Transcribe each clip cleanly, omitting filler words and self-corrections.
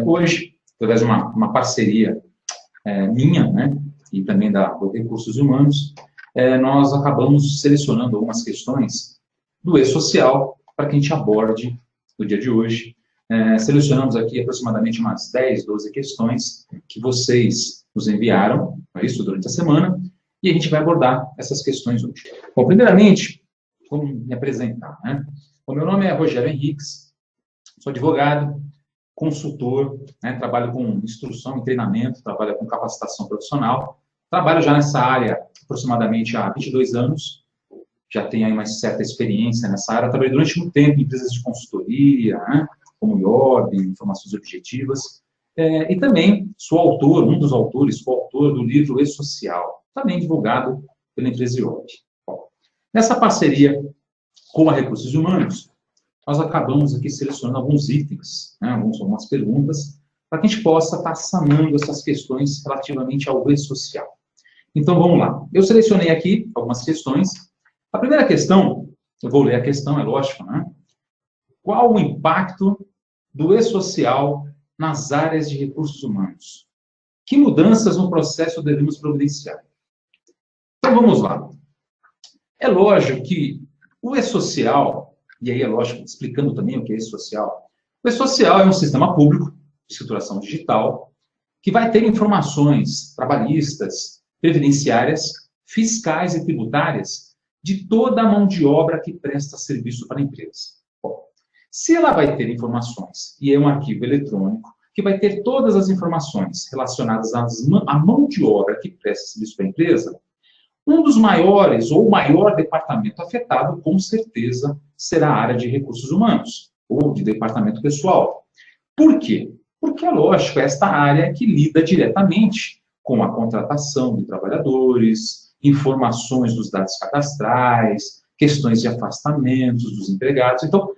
Hoje, através de uma parceria minha, né, e também do Recursos Humanos, nós acabamos selecionando algumas questões do e-social para que a gente aborde no dia de hoje. Selecionamos aqui aproximadamente umas 10, 12 questões que vocês nos enviaram, isso, durante a semana, e a gente vai abordar essas questões hoje. Bom, primeiramente, vou me apresentar, né? O meu nome é Rogério Henriques, sou advogado, consultor, né? Trabalho com instrução e treinamento, trabalho com capacitação profissional, trabalho já nessa área aproximadamente há 22 anos, já tenho aí uma certa experiência nessa área, trabalhei durante muito tempo em empresas de consultoria, né? Como IOB, Informações Objetivas, e também sou autor, um dos autores, coautor do livro E-Social, também divulgado pela empresa IOB. Bom, nessa parceria com a Recursos Humanos, nós acabamos aqui selecionando alguns itens, né, algumas perguntas, para que a gente possa estar sanando essas questões relativamente ao E-Social. Então, vamos lá. Eu selecionei aqui algumas questões. A primeira questão, eu vou ler a questão, é lógico, né? Qual o impacto do E-Social nas áreas de recursos humanos? Que mudanças no processo devemos providenciar? Então, vamos lá. É lógico que o E-Social, e aí é lógico, explicando também o que é E-Social, o E-Social é um sistema público de escrituração digital que vai ter informações trabalhistas, previdenciárias, fiscais e tributárias de toda a mão de obra que presta serviço para a empresa. Bom, se ela vai ter informações, e é um arquivo eletrônico, que vai ter todas as informações relacionadas à mão de obra que presta serviço para a empresa, um dos maiores, ou o maior departamento afetado, com certeza, será a área de recursos humanos, ou de departamento pessoal. Por quê? Porque, é lógico, esta área que lida diretamente com a contratação de trabalhadores, informações dos dados cadastrais, questões de afastamentos dos empregados. Então,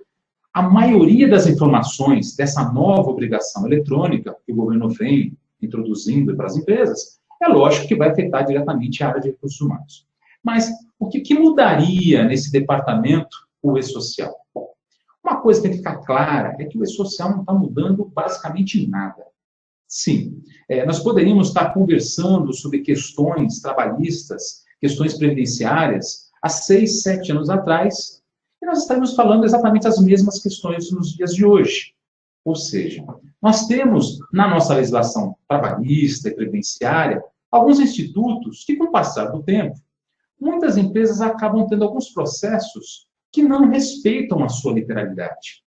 a maioria das informações dessa nova obrigação eletrônica que o governo vem introduzindo para as empresas, é lógico que vai afetar diretamente a área de recursos humanos. Mas o que mudaria nesse departamento, o E-Social? Bom, uma coisa que tem que ficar clara é que o E-Social não está mudando basicamente nada. Sim, nós poderíamos estar conversando sobre questões trabalhistas, questões previdenciárias, há 6, 7 anos atrás, e nós estaríamos falando exatamente as mesmas questões nos dias de hoje. Ou seja, nós temos, na nossa legislação trabalhista e previdenciária, alguns institutos que, com o passar do tempo, muitas empresas acabam tendo alguns processos que não respeitam a sua literalidade.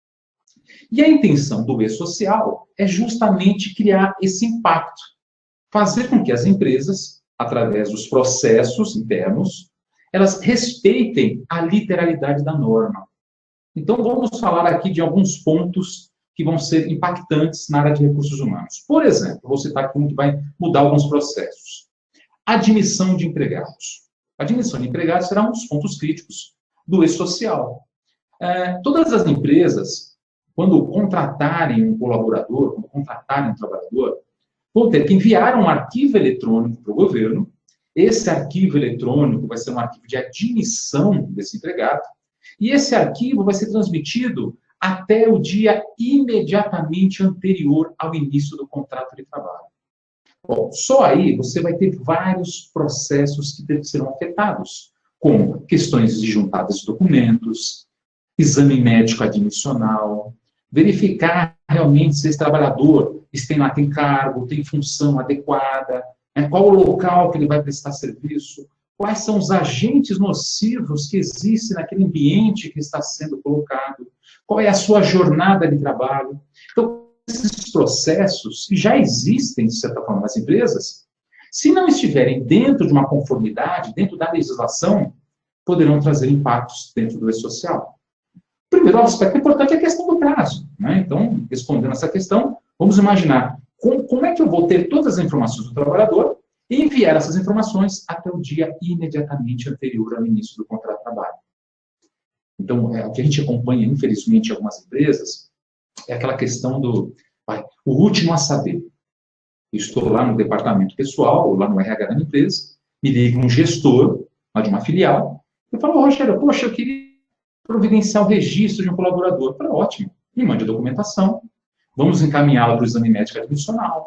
E a intenção do E-Social é justamente criar esse impacto, fazer com que as empresas, através dos processos internos, elas respeitem a literalidade da norma. Então, vamos falar aqui de alguns pontos que vão ser impactantes na área de recursos humanos. Por exemplo, vou citar aqui um que vai mudar alguns processos. Admissão de empregados. A admissão de empregados será um dos pontos críticos do E-Social. Todas as empresas, quando contratarem um colaborador, quando contratarem um trabalhador, vão ter que enviar um arquivo eletrônico para o governo. Esse arquivo eletrônico vai ser um arquivo de admissão desse empregado, e esse arquivo vai ser transmitido até o dia imediatamente anterior ao início do contrato de trabalho. Bom, só aí você vai ter vários processos que serão afetados, como questões de juntadas de documentos, exame médico admissional, verificar realmente se esse trabalhador tem cargo, tem função adequada, qual o local que ele vai prestar serviço, quais são os agentes nocivos que existem naquele ambiente que está sendo colocado, qual é a sua jornada de trabalho. Então, esses processos que já existem, de certa forma, nas empresas, se não estiverem dentro de uma conformidade, dentro da legislação, poderão trazer impactos dentro do E-Social. O primeiro aspecto importante é a questão do prazo. Então, respondendo essa questão, vamos imaginar como é que eu vou ter todas as informações do trabalhador e enviar essas informações até o dia imediatamente anterior ao início do contrato de trabalho. Então, o que a gente acompanha, infelizmente, em algumas empresas, é aquela questão o último a saber. Eu estou lá no departamento pessoal, ou lá no RH da empresa, me liga um gestor, lá de uma filial, eu falo, Rogério, poxa, eu queria providenciar o registro de um colaborador. Eu falo, ótimo, me mande a documentação, Vamos encaminhá-lo para o exame médico admissional.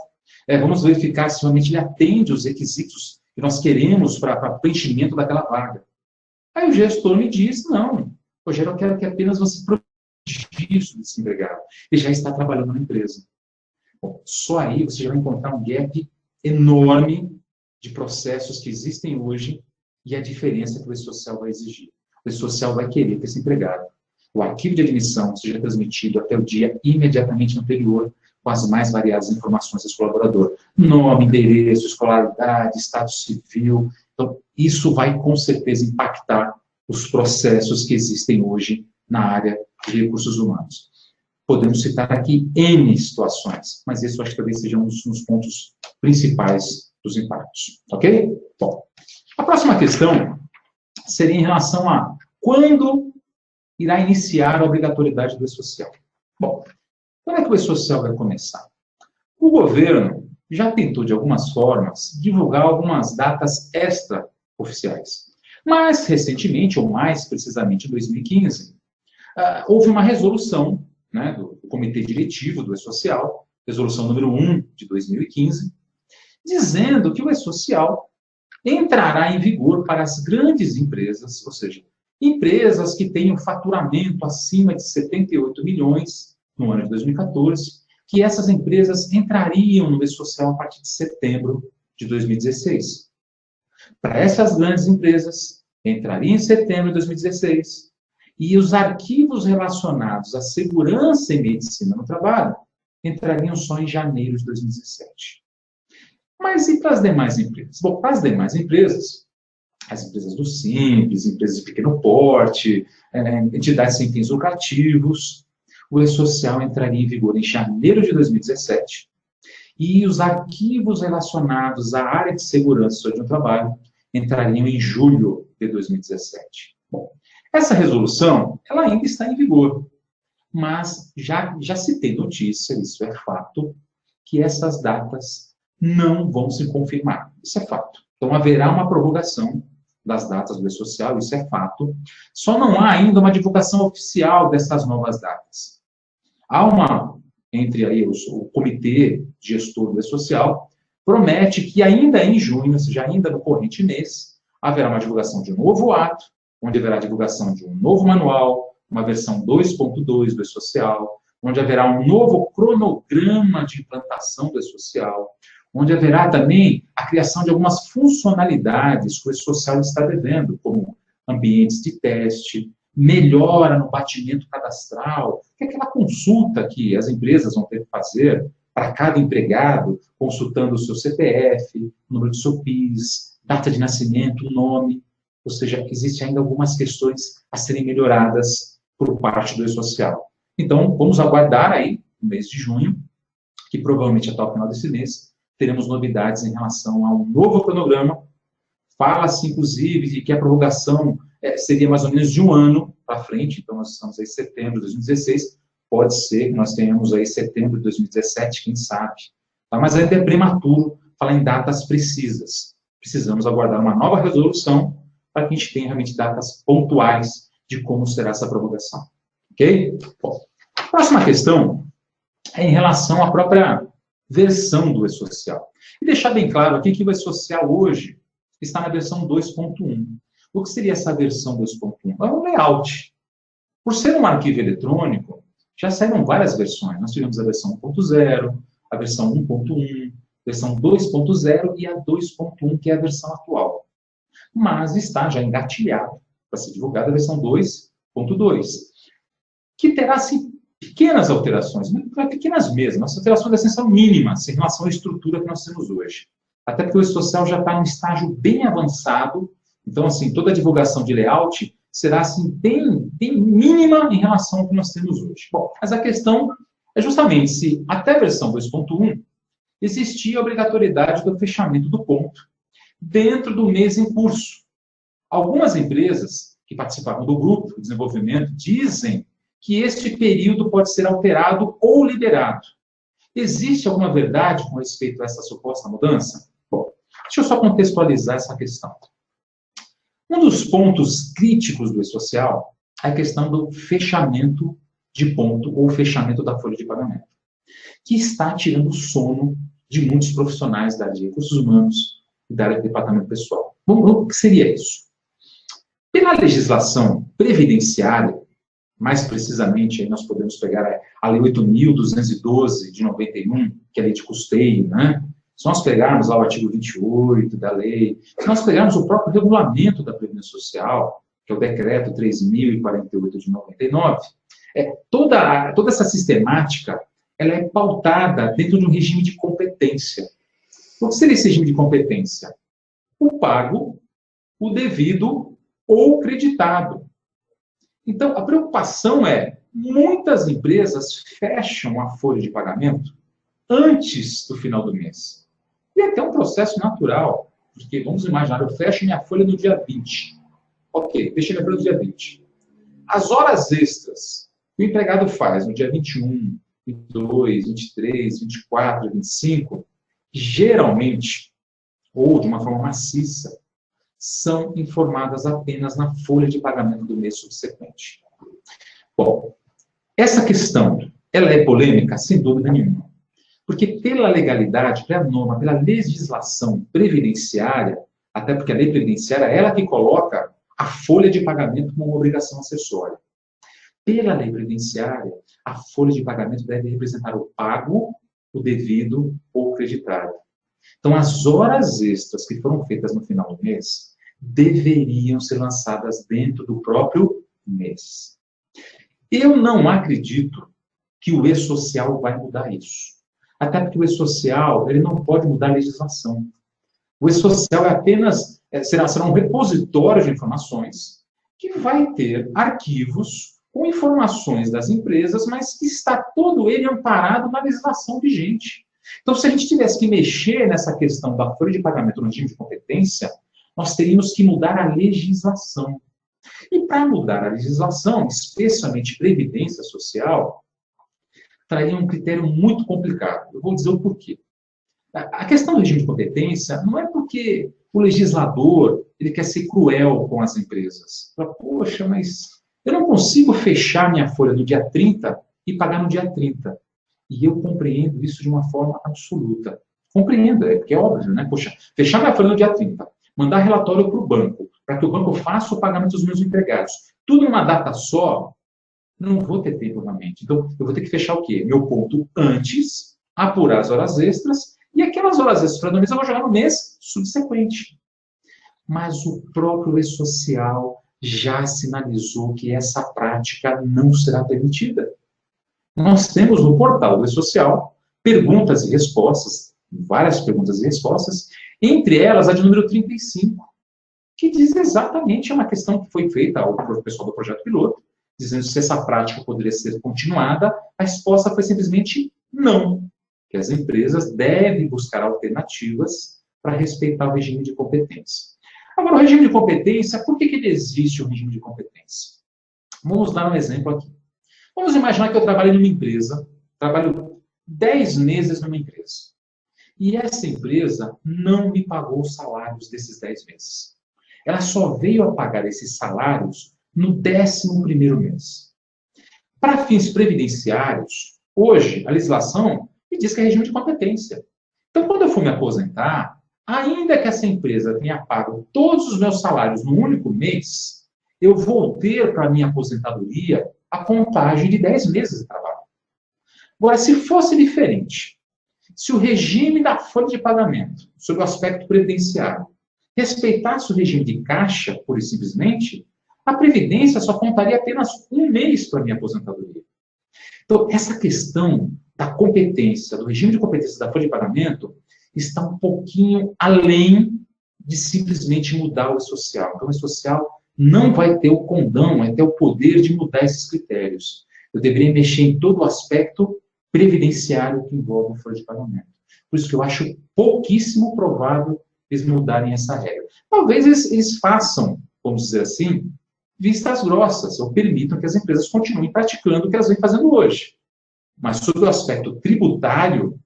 Vamos verificar se realmente ele atende os requisitos que nós queremos para preenchimento daquela vaga. Aí o gestor me diz, não, Rogério, eu quero que apenas você protege desse empregado. Ele já está trabalhando na empresa. Bom, só aí você já vai encontrar um gap enorme de processos que existem hoje e a diferença que o E-Social vai exigir. O E-Social vai querer que esse empregado, o arquivo de admissão, seja transmitido até o dia imediatamente anterior, com as mais variadas informações desse colaborador. Nome, endereço, escolaridade, estado civil. Então, isso vai com certeza impactar os processos que existem hoje na área de recursos humanos. Podemos citar aqui N situações, mas esse eu acho que talvez seja um dos pontos principais dos impactos. Ok? Bom, a próxima questão seria em relação a quando irá iniciar a obrigatoriedade do E-Social. Bom, quando é que o E-Social vai começar? O governo já tentou, de algumas formas, divulgar algumas datas extra-oficiais. Mas, recentemente, ou mais precisamente em 2015, houve uma resolução, né, do Comitê Diretivo do E-Social, resolução número 1 de 2015, dizendo que o E-Social entrará em vigor para as grandes empresas, ou seja, empresas que tenham faturamento acima de 78 milhões no ano de 2014, que essas empresas entrariam no E-Social a partir de setembro de 2016. Para essas grandes empresas, entraria em setembro de 2016, e os arquivos relacionados à segurança e medicina no trabalho entrariam só em janeiro de 2017. Mas e para as demais empresas? Bom, para as demais empresas, as empresas do Simples, empresas de pequeno porte, entidades sem fins lucrativos, o E-Social entraria em vigor em janeiro de 2017 e os arquivos relacionados à área de segurança e saúde no trabalho entrariam em julho de 2017. Bom, essa resolução, ela ainda está em vigor, mas já se tem notícia, isso é fato, que essas datas não vão se confirmar. Isso é fato. Então, haverá uma prorrogação das datas do E-Social, isso é fato. Só não há ainda uma divulgação oficial dessas novas datas. Há entre aí o comitê gestor do E-Social, promete que ainda em junho, ou seja, ainda no corrente mês, haverá uma divulgação de um novo ato, onde haverá a divulgação de um novo manual, uma versão 2.2 do E-Social, onde haverá um novo cronograma de implantação do E-Social, onde haverá também a criação de algumas funcionalidades que o E-Social está devendo, como ambientes de teste, melhora no batimento cadastral, que é aquela consulta que as empresas vão ter que fazer para cada empregado, consultando o seu CPF, número de seu PIS, data de nascimento, nome. Ou seja, existem ainda algumas questões a serem melhoradas por parte do E-Social. Então, vamos aguardar aí, no mês de junho, que provavelmente até o final desse mês, teremos novidades em relação a um novo cronograma. Fala-se, inclusive, de que a prorrogação seria mais ou menos de um ano para frente, então nós estamos aí em setembro de 2016, pode ser que nós tenhamos aí setembro de 2017, quem sabe. Tá? Mas ainda é prematuro falar em datas precisas. Precisamos aguardar uma nova resolução para que a gente tenha realmente datas pontuais de como será essa prorrogação. Ok? Bom, a próxima questão é em relação à própria versão do E-Social. E deixar bem claro aqui que o E-Social hoje está na versão 2.1. O que seria essa versão 2.1? É um layout. Por ser um arquivo eletrônico, já saíram várias versões. Nós tivemos a versão 1.0, a versão 1.1, versão 2.0 e a 2.1, que é a versão atual. Mas está já engatilhado para ser divulgada a versão 2.2, que terá, assim, pequenas alterações, pequenas mesmo, as alterações assim, são mínimas em relação à estrutura que nós temos hoje. Até porque o E-Social já está em um estágio bem avançado, então, assim, toda a divulgação de layout será, assim, bem mínima em relação ao que nós temos hoje. Bom, mas a questão é justamente se, até a versão 2.1, existia a obrigatoriedade do fechamento do ponto dentro do mês em curso. Algumas empresas que participaram do grupo de desenvolvimento dizem que este período pode ser alterado ou liberado. Existe alguma verdade com respeito a essa suposta mudança? Bom, deixa eu só contextualizar essa questão. Um dos pontos críticos do E-Social é a questão do fechamento de ponto ou fechamento da folha de pagamento. que está tirando o sono de muitos profissionais da área de recursos humanos e da área de departamento pessoal. O que seria isso? Pela legislação previdenciária, mais precisamente, aí nós podemos pegar a Lei 8.212 de 91, que é a lei de custeio, né? Se nós pegarmos lá o artigo 28 da lei, se nós pegarmos o próprio regulamento da Previdência Social, que é o decreto 3.048 de 99, toda essa sistemática ela é pautada dentro de um regime de competência. O que seria esse regime de competência? O pago, o devido ou o creditado. Então, a preocupação é, muitas empresas fecham a folha de pagamento antes do final do mês. E é até um processo natural, porque, vamos imaginar, eu fecho minha folha no dia 20. Ok, fechei minha folha no dia 20. As horas extras que o empregado faz no dia 21, 22, 23, 24, 25, geralmente, ou de uma forma maciça, são informadas apenas na folha de pagamento do mês subsequente. Bom, essa questão, ela é polêmica? Sem dúvida nenhuma. Porque pela legalidade, pela norma, pela legislação previdenciária, até porque a lei previdenciária é ela que coloca a folha de pagamento como uma obrigação acessória. Pela lei previdenciária, a folha de pagamento deve representar o pago, o devido ou o creditado. Então, as horas extras que foram feitas no final do mês deveriam ser lançadas dentro do próprio mês. Eu não acredito que o E-Social vai mudar isso. Até porque o E-Social ele não pode mudar a legislação. O E-Social é apenas, será um repositório de informações que vai ter arquivos com informações das empresas, mas que está todo ele amparado na legislação vigente. Então, se a gente tivesse que mexer nessa questão da folha de pagamento no regime de competência, nós teríamos que mudar a legislação. E para mudar a legislação, especialmente Previdência Social, traria um critério muito complicado. Eu vou dizer o porquê. A questão do regime de competência não é porque o legislador ele quer ser cruel com as empresas. Fala, poxa, mas eu não consigo fechar minha folha no dia 30 e pagar no dia 30. E eu compreendo isso de uma forma absoluta. Compreendo, porque é óbvio, né? Poxa, fechar minha folha no dia 30, mandar relatório para o banco, para que o banco faça o pagamento dos meus empregados, tudo numa data só, não vou ter tempo novamente. Então, eu vou ter que fechar o quê? Meu ponto antes, apurar as horas extras, e aquelas horas extras do mês eu vou jogar no mês subsequente. Mas o próprio E-Social já sinalizou que essa prática não será permitida. Nós temos no portal do E-Social perguntas e respostas, várias perguntas e respostas, entre elas a de número 35, que diz exatamente uma questão que foi feita ao pessoal do projeto piloto, dizendo se essa prática poderia ser continuada. A resposta foi simplesmente não, que as empresas devem buscar alternativas para respeitar o regime de competência. Agora, o regime de competência, por que ele existe, o regime de competência? Vamos dar um exemplo aqui. Vamos imaginar que eu trabalho numa empresa, trabalho 10 meses numa empresa, e essa empresa não me pagou os salários desses 10 meses. Ela só veio a pagar esses salários no 11º mês. Para fins previdenciários, hoje, a legislação me diz que é regime de competência. Então, quando eu for me aposentar, ainda que essa empresa tenha pago todos os meus salários no único mês, eu vou ter para a minha aposentadoria a contagem de 10 meses de trabalho. Agora, se fosse diferente, se o regime da folha de pagamento, sob o aspecto previdenciário, respeitasse o regime de caixa, pura e simplesmente, a Previdência só contaria apenas um mês para a minha aposentadoria. Então, essa questão da competência, do regime de competência da folha de pagamento, está um pouquinho além de simplesmente mudar o E-Social. Então, o E-Social não vai ter o condão, vai ter o poder de mudar esses critérios. Eu deveria mexer em todo o aspecto previdenciário que envolve a folha de pagamento. Por isso que eu acho pouquíssimo provável eles mudarem essa regra. Talvez eles façam, vamos dizer assim, vistas grossas, ou permitam que as empresas continuem praticando o que elas vêm fazendo hoje. Mas sobre o aspecto tributário,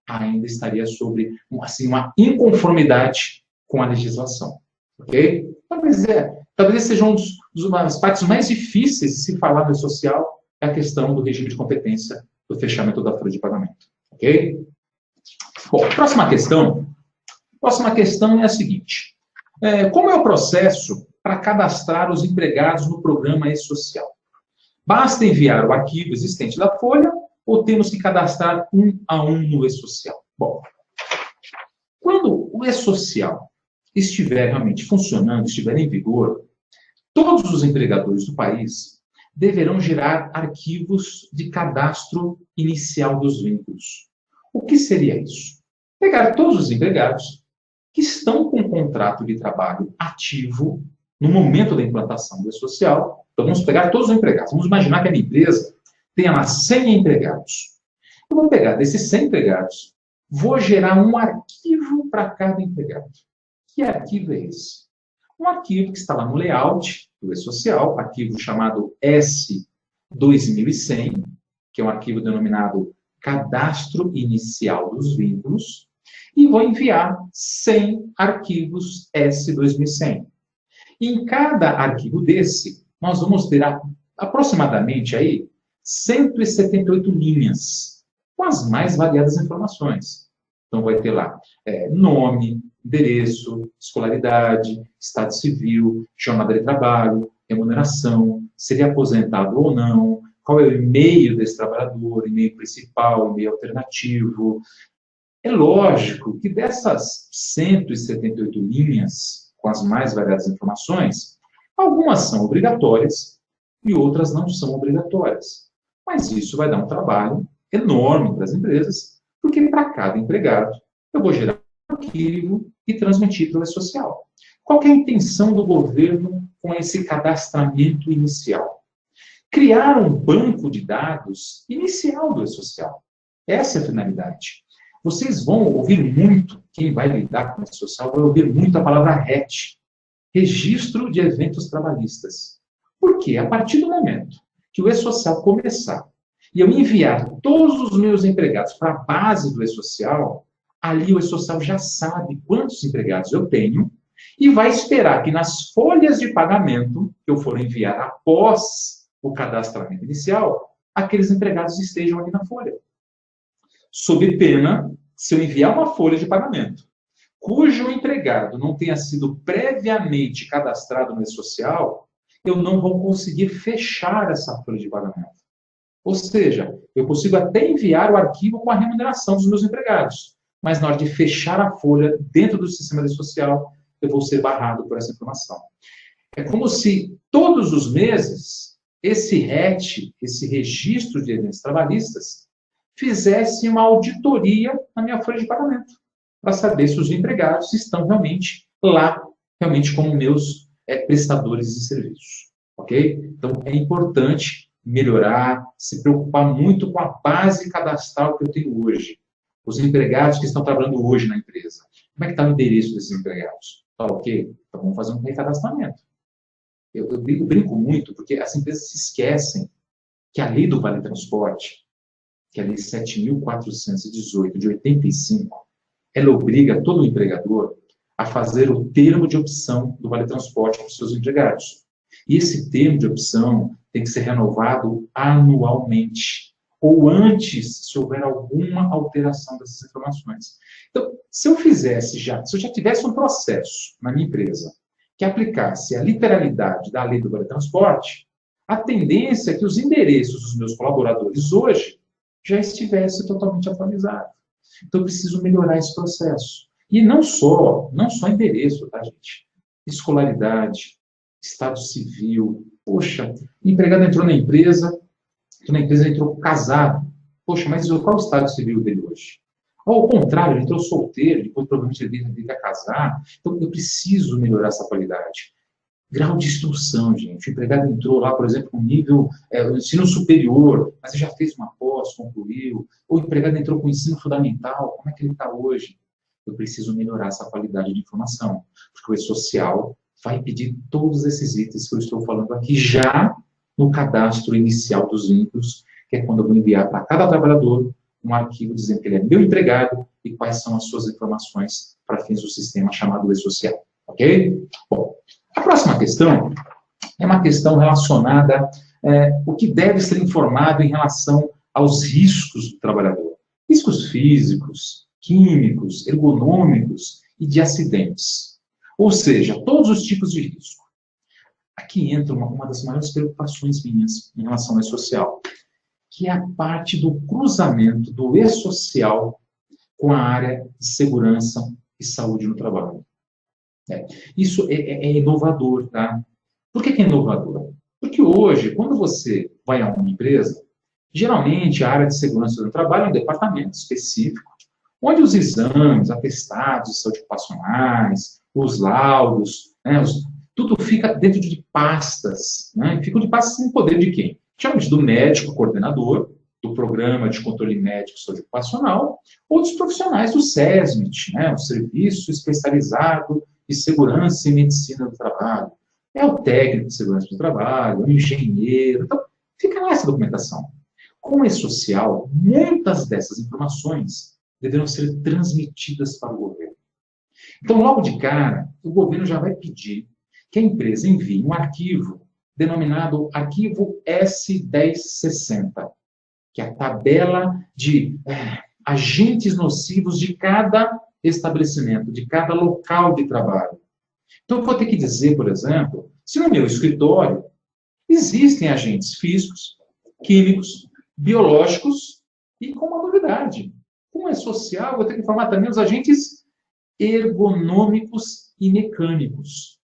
ainda estaria sobre assim, uma inconformidade com a legislação. Ok? Talvez seja uma das partes mais difíceis de se falar no E-Social, é a questão do regime de competência do fechamento da folha de pagamento. Ok? Bom, próxima questão. Próxima questão é a seguinte. Como é o processo para cadastrar os empregados no programa E-Social? Basta enviar o arquivo existente da folha ou temos que cadastrar um a um no E-Social? Bom, quando o E-Social estiver realmente funcionando, estiver em vigor, todos os empregadores do país deverão gerar arquivos de cadastro inicial dos vínculos. O que seria isso? Pegar todos os empregados que estão com um contrato de trabalho ativo no momento da implantação do E-Social. Então, vamos pegar todos os empregados. Vamos imaginar que a minha empresa tenha lá 100 empregados. Eu vou pegar desses 100 empregados, vou gerar um arquivo para cada empregado. Que arquivo é esse? Um arquivo que está lá no layout do E-Social, arquivo chamado S2100, que é um arquivo denominado Cadastro Inicial dos Vínculos, e vou enviar 100 arquivos S2100. Em cada arquivo desse, nós vamos ter aproximadamente aí 178 linhas, com as mais variadas informações. Então, vai ter lá nome, endereço, escolaridade, estado civil, jornada de trabalho, remuneração, se ele é aposentado ou não, qual é o e-mail desse trabalhador, e-mail principal, e-mail alternativo. É lógico que dessas 178 linhas, com as mais variadas informações, algumas são obrigatórias e outras não são obrigatórias. Mas isso vai dar um trabalho enorme para as empresas, porque para cada empregado eu vou gerar um arquivo e transmitir para o E-Social. Qual que é a intenção do governo com esse cadastramento inicial? Criar um banco de dados inicial do E-Social. Essa é a finalidade. Vocês vão ouvir muito, quem vai lidar com o E-Social vai ouvir muito a palavra RET, Registro de Eventos Trabalhistas. Por quê? A partir do momento que o E-Social começar e eu enviar todos os meus empregados para a base do E-Social, ali o E-Social já sabe quantos empregados eu tenho e vai esperar que nas folhas de pagamento que eu for enviar após o cadastramento inicial, aqueles empregados estejam ali na folha. Sob pena, se eu enviar uma folha de pagamento, cujo empregado não tenha sido previamente cadastrado no E-Social, eu não vou conseguir fechar essa folha de pagamento. Ou seja, eu consigo até enviar o arquivo com a remuneração dos meus empregados, mas na hora de fechar a folha dentro do sistema do E-Social, eu vou ser barrado por essa informação. É como se todos os meses esse RET, esse Registro de Eventos Trabalhistas, fizesse uma auditoria na minha folha de pagamento, para saber se os empregados estão realmente lá, realmente como meus prestadores de serviços. Ok? Então, é importante melhorar, se preocupar muito com a base cadastral que eu tenho hoje. Os empregados que estão trabalhando hoje na empresa. Como é que está o endereço desses empregados? Tá ok? Então, vamos fazer um recadastramento. Eu brinco muito, porque as empresas se esquecem que a lei do Vale Transporte, que é a lei 7.418 de 85, ela obriga todo empregador a fazer o termo de opção do Vale Transporte para os seus empregados. E esse termo de opção tem que ser renovado anualmente, ou antes, se houver alguma alteração dessas informações. Então, se eu já tivesse um processo na minha empresa que aplicasse a literalidade da lei do Vale Transporte, a tendência é que os endereços dos meus colaboradores hoje já estivesse totalmente atualizado. Então, eu preciso melhorar esse processo. E não só endereço, tá, gente? Escolaridade, estado civil. Poxa, o empregado entrou na empresa entrou casado. Poxa, mas qual é o estado civil dele hoje? Ou ao contrário, ele entrou solteiro, depois provavelmente ele vai casar. Então, eu preciso melhorar essa qualidade. Grau de instrução, gente. O empregado entrou lá, por exemplo, com nível ensino superior, mas ele já fez uma pós, concluiu. Ou o empregado entrou com ensino fundamental, como é que ele está hoje? Eu preciso melhorar essa qualidade de informação, porque o E-Social vai pedir todos esses itens que eu estou falando aqui já no cadastro inicial dos vínculos, que é quando eu vou enviar para cada trabalhador um arquivo dizendo que ele é meu empregado e quais são as suas informações para fins do sistema chamado E-Social. Ok? Bom, a próxima questão é uma questão relacionada o que deve ser informado em relação aos riscos do trabalhador. Riscos físicos, químicos, ergonômicos e de acidentes. Ou seja, todos os tipos de risco. Aqui entra uma das maiores preocupações minhas em relação ao E-Social, que é a parte do cruzamento do E-Social com a área de segurança e saúde no trabalho. Isso é inovador, tá? Por que é inovador? Porque hoje, quando você vai a uma empresa, geralmente a área de segurança do trabalho é um departamento específico, onde os exames, atestados de saúde ocupacionais, os laudos, né, tudo fica dentro de pastas, né? Ficam de pastas em poder de quem? Geralmente do médico coordenador, do Programa de Controle Médico de Saúde Ocupacional, ou dos profissionais do SESMIT, né? O Serviço Especializado de Segurança e Medicina do Trabalho. É o técnico de segurança do trabalho, o engenheiro, então fica lá essa documentação. Com o E-Social, muitas dessas informações deverão ser transmitidas para o governo. Então, logo de cara, o governo já vai pedir que a empresa envie um arquivo denominado arquivo S1060, que é a tabela de agentes nocivos de cada estabelecimento, de cada local de trabalho. Então, eu vou ter que dizer, por exemplo, se no meu escritório existem agentes físicos, químicos, biológicos e com uma novidade. Como é social, eu vou ter que informar também os agentes ergonômicos e mecânicos.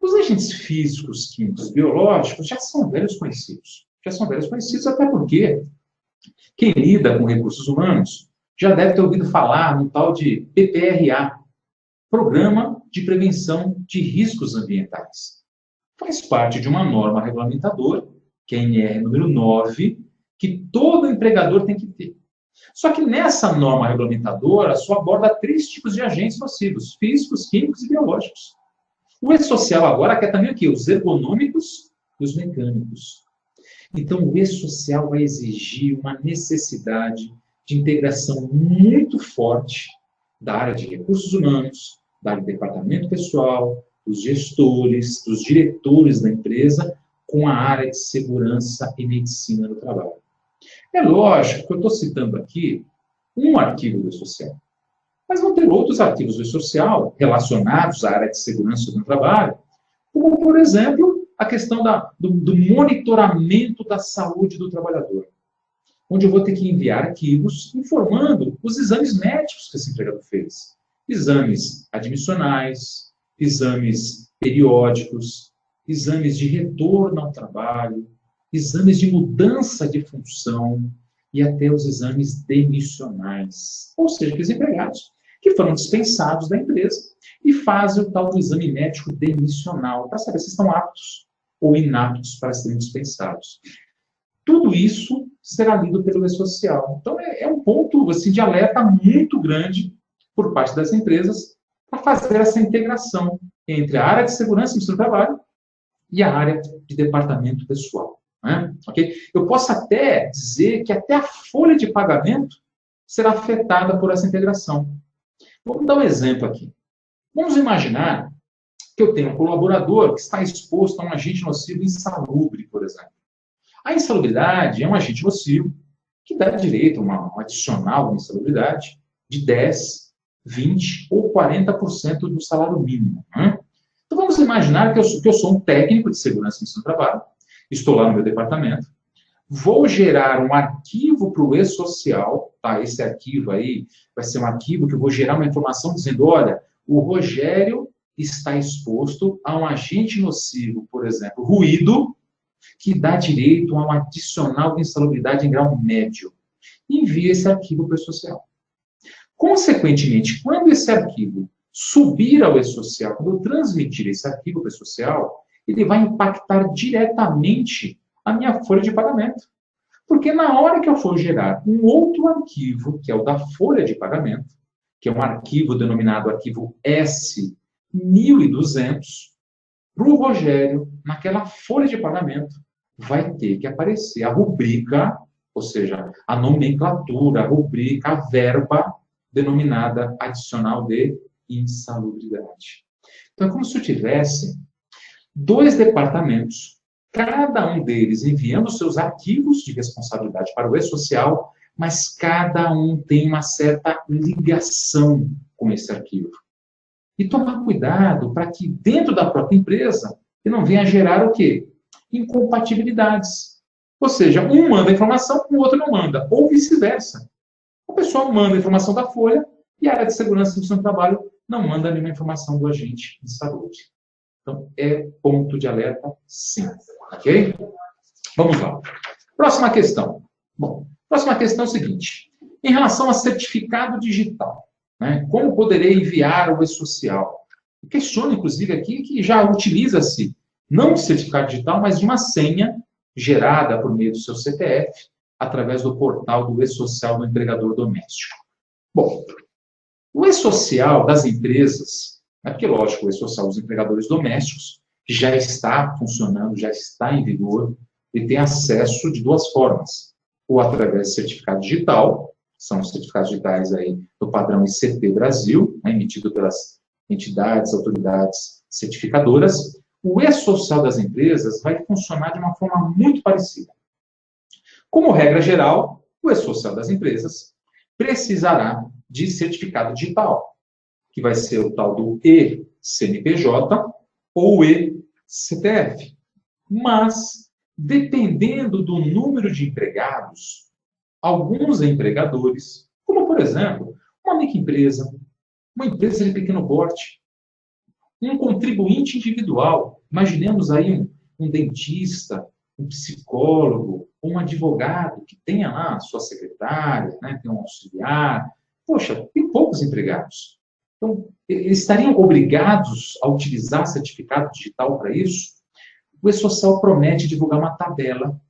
Os agentes físicos, químicos, biológicos já são velhos conhecidos. Já são velhos conhecidos até porque quem lida com recursos humanos já deve ter ouvido falar no tal de PPRA, Programa de Prevenção de Riscos Ambientais. Faz parte de uma norma regulamentadora, que é a NR número 9, que todo empregador tem que ter. Só que nessa norma regulamentadora só aborda 3 tipos de agentes nocivos, físicos, químicos e biológicos. O E-Social agora quer também o quê? Os ergonômicos e os mecânicos. Então, o E-Social vai exigir uma necessidade de integração muito forte da área de recursos humanos, da área de departamento pessoal, dos gestores, dos diretores da empresa, com a área de segurança e medicina do trabalho. É lógico que eu estou citando aqui um arquivo do E-Social, mas vão ter outros arquivos do E-Social relacionados à área de segurança do trabalho, como, por exemplo, a questão do monitoramento da saúde do trabalhador, onde eu vou ter que enviar arquivos informando os exames médicos que esse empregador fez. Exames admissionais, exames periódicos, exames de retorno ao trabalho, exames de mudança de função e até os exames demissionais. Ou seja, aqueles empregados que foram dispensados da empresa e fazem o tal do exame médico demissional para saber se estão aptos ou inaptos para serem dispensados. Tudo isso será lido pelo E-Social. Então, é um ponto assim, de alerta muito grande por parte das empresas para fazer essa integração entre a área de segurança do trabalho e a área de departamento pessoal. Né? Okay? Eu posso até dizer que até a folha de pagamento será afetada por essa integração. Vamos dar um exemplo aqui. Vamos imaginar que eu tenho um colaborador que está exposto a um agente nocivo insalubre, por exemplo. A insalubridade é um agente nocivo que dá direito a um adicional de insalubridade de 10, 20 ou 40% do salário mínimo. Né? Então, vamos imaginar que eu sou um técnico de segurança no trabalho, estou lá no meu departamento, vou gerar um arquivo para o E-Social, tá? Esse arquivo aí vai ser um arquivo que eu vou gerar uma informação dizendo, olha, o Rogério está exposto a um agente nocivo, por exemplo, ruído, que dá direito a um adicional de insalubridade em grau médio. Envia esse arquivo para o E-Social. Consequentemente, quando esse arquivo subir ao E-Social, quando eu transmitir esse arquivo para o E-Social, ele vai impactar diretamente a minha folha de pagamento. Porque na hora que eu for gerar um outro arquivo, que é o da folha de pagamento, que é um arquivo denominado arquivo S1200, para o Rogério, naquela folha de pagamento, vai ter que aparecer a rubrica, ou seja, a nomenclatura, a rubrica, a verba denominada adicional de insalubridade. Então, é como se eu tivesse 2 departamentos cada um deles enviando seus arquivos de responsabilidade para o e-social, mas cada um tem uma certa ligação com esse arquivo. E tomar cuidado para que dentro da própria empresa ele não venha gerar o quê? Incompatibilidades. Ou seja, um manda a informação, o outro não manda, ou vice-versa. O pessoal manda a informação da Folha e a área de segurança e segurança do trabalho não manda nenhuma informação do agente de saúde. Então, é ponto de alerta, sim. Ok? Vamos lá. Próxima questão. Bom, próxima questão é o seguinte. Em relação a certificado digital, né, como poderei enviar o e-social? Questiono, inclusive, aqui que já utiliza-se, não de certificado digital, mas de uma senha gerada por meio do seu CPF, através do portal do e-social do empregador doméstico. Bom, o e-social das empresas, porque, lógico, o e-social dos empregadores domésticos já está funcionando, já está em vigor, e tem acesso de duas formas. Ou através de certificado digital, são os certificados digitais aí do padrão ICP Brasil, né, emitido pelas entidades, autoridades certificadoras. O e-social das empresas vai funcionar de uma forma muito parecida. Como regra geral, o e-social das empresas precisará de certificado digital, que vai ser o tal do e-CNPJ ou e-CPF. Mas, dependendo do número de empregados, alguns empregadores, como por exemplo, uma microempresa, uma empresa de pequeno porte, um contribuinte individual, imaginemos aí um dentista, um psicólogo, um advogado que tenha lá a sua secretária, né, tem um auxiliar. Poxa, tem poucos empregados. Então, eles estariam obrigados a utilizar certificado digital para isso? O e-social promete divulgar uma tabela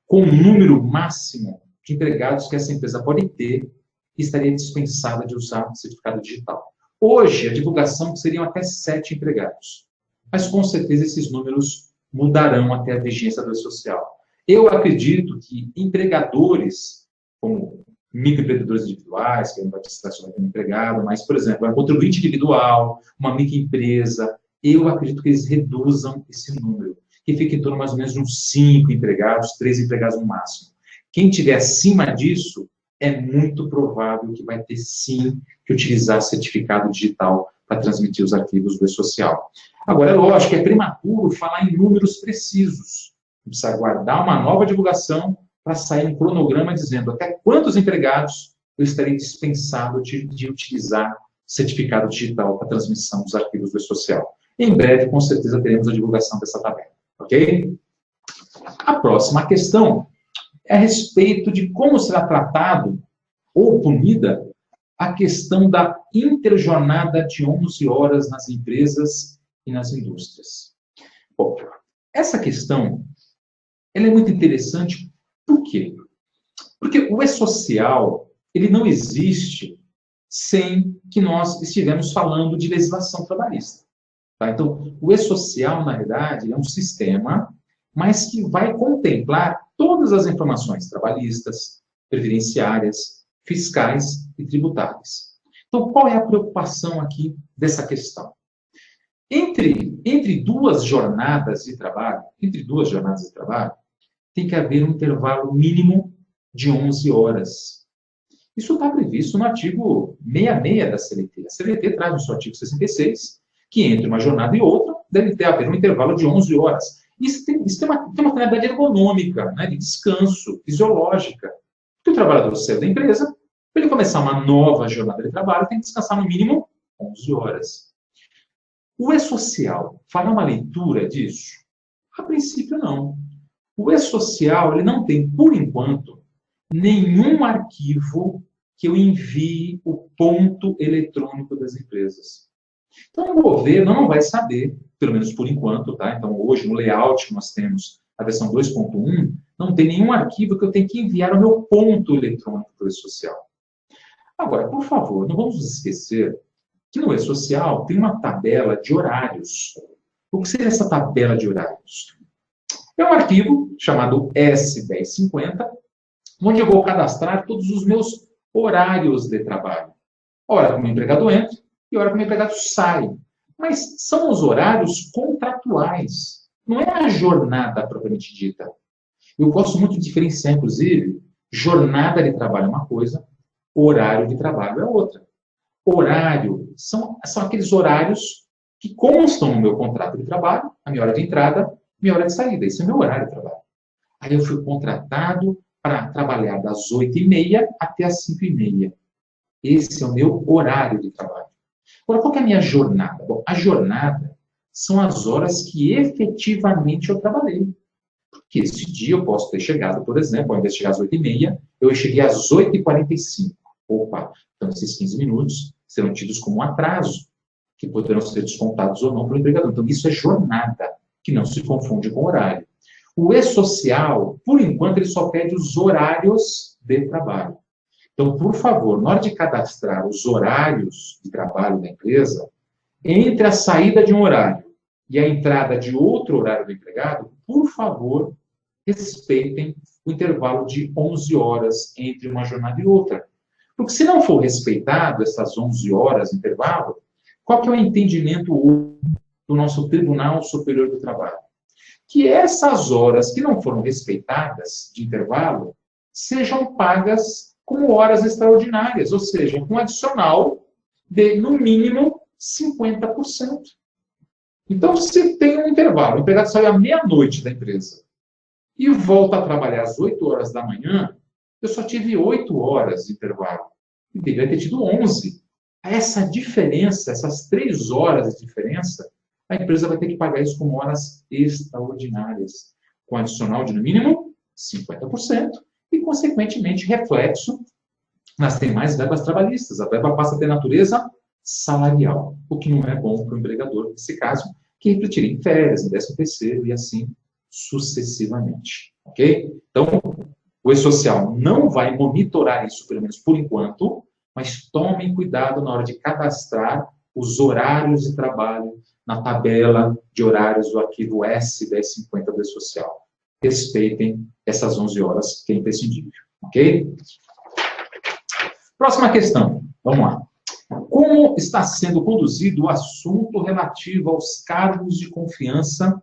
com o número máximo de empregados que essa empresa pode ter e estaria dispensada de usar certificado digital. Hoje, a divulgação seriam até 7 empregados. Mas, com certeza, esses números mudarão até a vigência do e-social. Eu acredito que empregadores, como microempreendedores individuais, que não vai precisar de um empregado, mas, por exemplo, um contribuinte individual, uma microempresa, eu acredito que eles reduzam esse número, que fica em torno mais ou menos de uns 5 empregados, 3 empregados no máximo. Quem tiver acima disso, é muito provável que vai ter sim que utilizar certificado digital para transmitir os arquivos do e-social. Agora, é lógico que é prematuro falar em números precisos. Precisa aguardar uma nova divulgação para sair um cronograma dizendo até quantos empregados eu estarei dispensado de utilizar certificado digital para transmissão dos arquivos do e-social. Em breve, com certeza, teremos a divulgação dessa tabela. Ok? A próxima questão é a respeito de como será tratado ou punida a questão da interjornada de 11 horas nas empresas e nas indústrias. Bom, essa questão ela é muito interessante. Por quê? Porque o e-social ele não existe sem que nós estivermos falando de legislação trabalhista. Tá? Então, o e-social, na verdade, é um sistema, mas que vai contemplar todas as informações trabalhistas, previdenciárias, fiscais e tributárias. Então, qual é a preocupação aqui dessa questão? Entre duas jornadas de trabalho, tem que haver um intervalo mínimo de 11 horas. Isso está previsto no artigo 66 da CLT. A CLT traz no seu artigo 66 que entre uma jornada e outra deve haver um intervalo de 11 horas. Isso tem uma finalidade ergonômica, né, de descanso, fisiológica. Porque o trabalhador saiu da empresa, para ele começar uma nova jornada de trabalho, tem que descansar no mínimo 11 horas. O e-social fará uma leitura disso? A princípio, não. O e-social ele não tem, por enquanto, nenhum arquivo que eu envie o ponto eletrônico das empresas. Então, o governo não vai saber, pelo menos por enquanto, tá? Então, hoje, no layout que nós temos, a versão 2.1, não tem nenhum arquivo que eu tenho que enviar o meu ponto eletrônico para o e-social. Agora, por favor, não vamos nos esquecer que no e-social tem uma tabela de horários. O que seria essa tabela de horários? É um arquivo chamado S1050, onde eu vou cadastrar todos os meus horários de trabalho. Hora como o empregado entra e hora como o empregado sai. Mas são os horários contratuais. Não é a jornada propriamente dita. Eu gosto muito de diferenciar, inclusive, jornada de trabalho é uma coisa, horário de trabalho é outra. Horário são aqueles horários que constam no meu contrato de trabalho, a minha hora de entrada, minha hora de saída. Esse é o meu horário de trabalho. Aí eu fui contratado para trabalhar das 8h30 até as 5h30. Esse é o meu horário de trabalho. Agora, qual que é a minha jornada? Bom, a jornada são as horas que efetivamente eu trabalhei. Porque esse dia eu posso ter chegado, por exemplo, ao invés de chegar às 8h30, eu cheguei às 8h45. Opa, então esses 15 minutos serão tidos como um atraso, que poderão ser descontados ou não pelo empregador. Então, isso é jornada, que não se confunde com horário. O E-Social, por enquanto, ele só pede os horários de trabalho. Então, por favor, na hora de cadastrar os horários de trabalho da empresa, entre a saída de um horário e a entrada de outro horário do empregado, por favor, respeitem o intervalo de 11 horas entre uma jornada e outra. Porque se não for respeitado essas 11 horas de intervalo, qual que é o entendimento do nosso Tribunal Superior do Trabalho? Que essas horas que não foram respeitadas de intervalo sejam pagas como horas extraordinárias, ou seja, com um adicional de, no mínimo, 50%. Então, se tem um intervalo, o empregado saiu à meia-noite da empresa e volta a trabalhar às 8 horas da manhã, eu só tive 8 horas de intervalo. E deveria ter tido 11. Essa diferença, essas 3 horas de diferença, a empresa vai ter que pagar isso como horas extraordinárias, com adicional de, no mínimo, 50%, e, consequentemente, reflexo nas demais verbas trabalhistas. A verba passa a ter natureza salarial, o que não é bom para o empregador, nesse caso, que refletiria em férias, em 13º e assim sucessivamente. Ok? Então, o E-Social não vai monitorar isso, pelo menos por enquanto, mas tomem cuidado na hora de cadastrar os horários de trabalho na tabela de horários do arquivo S1050 do E-Social. Respeitem essas 11 horas, que é imprescindível. Ok? Próxima questão. Vamos lá. Como está sendo conduzido o assunto relativo aos cargos de confiança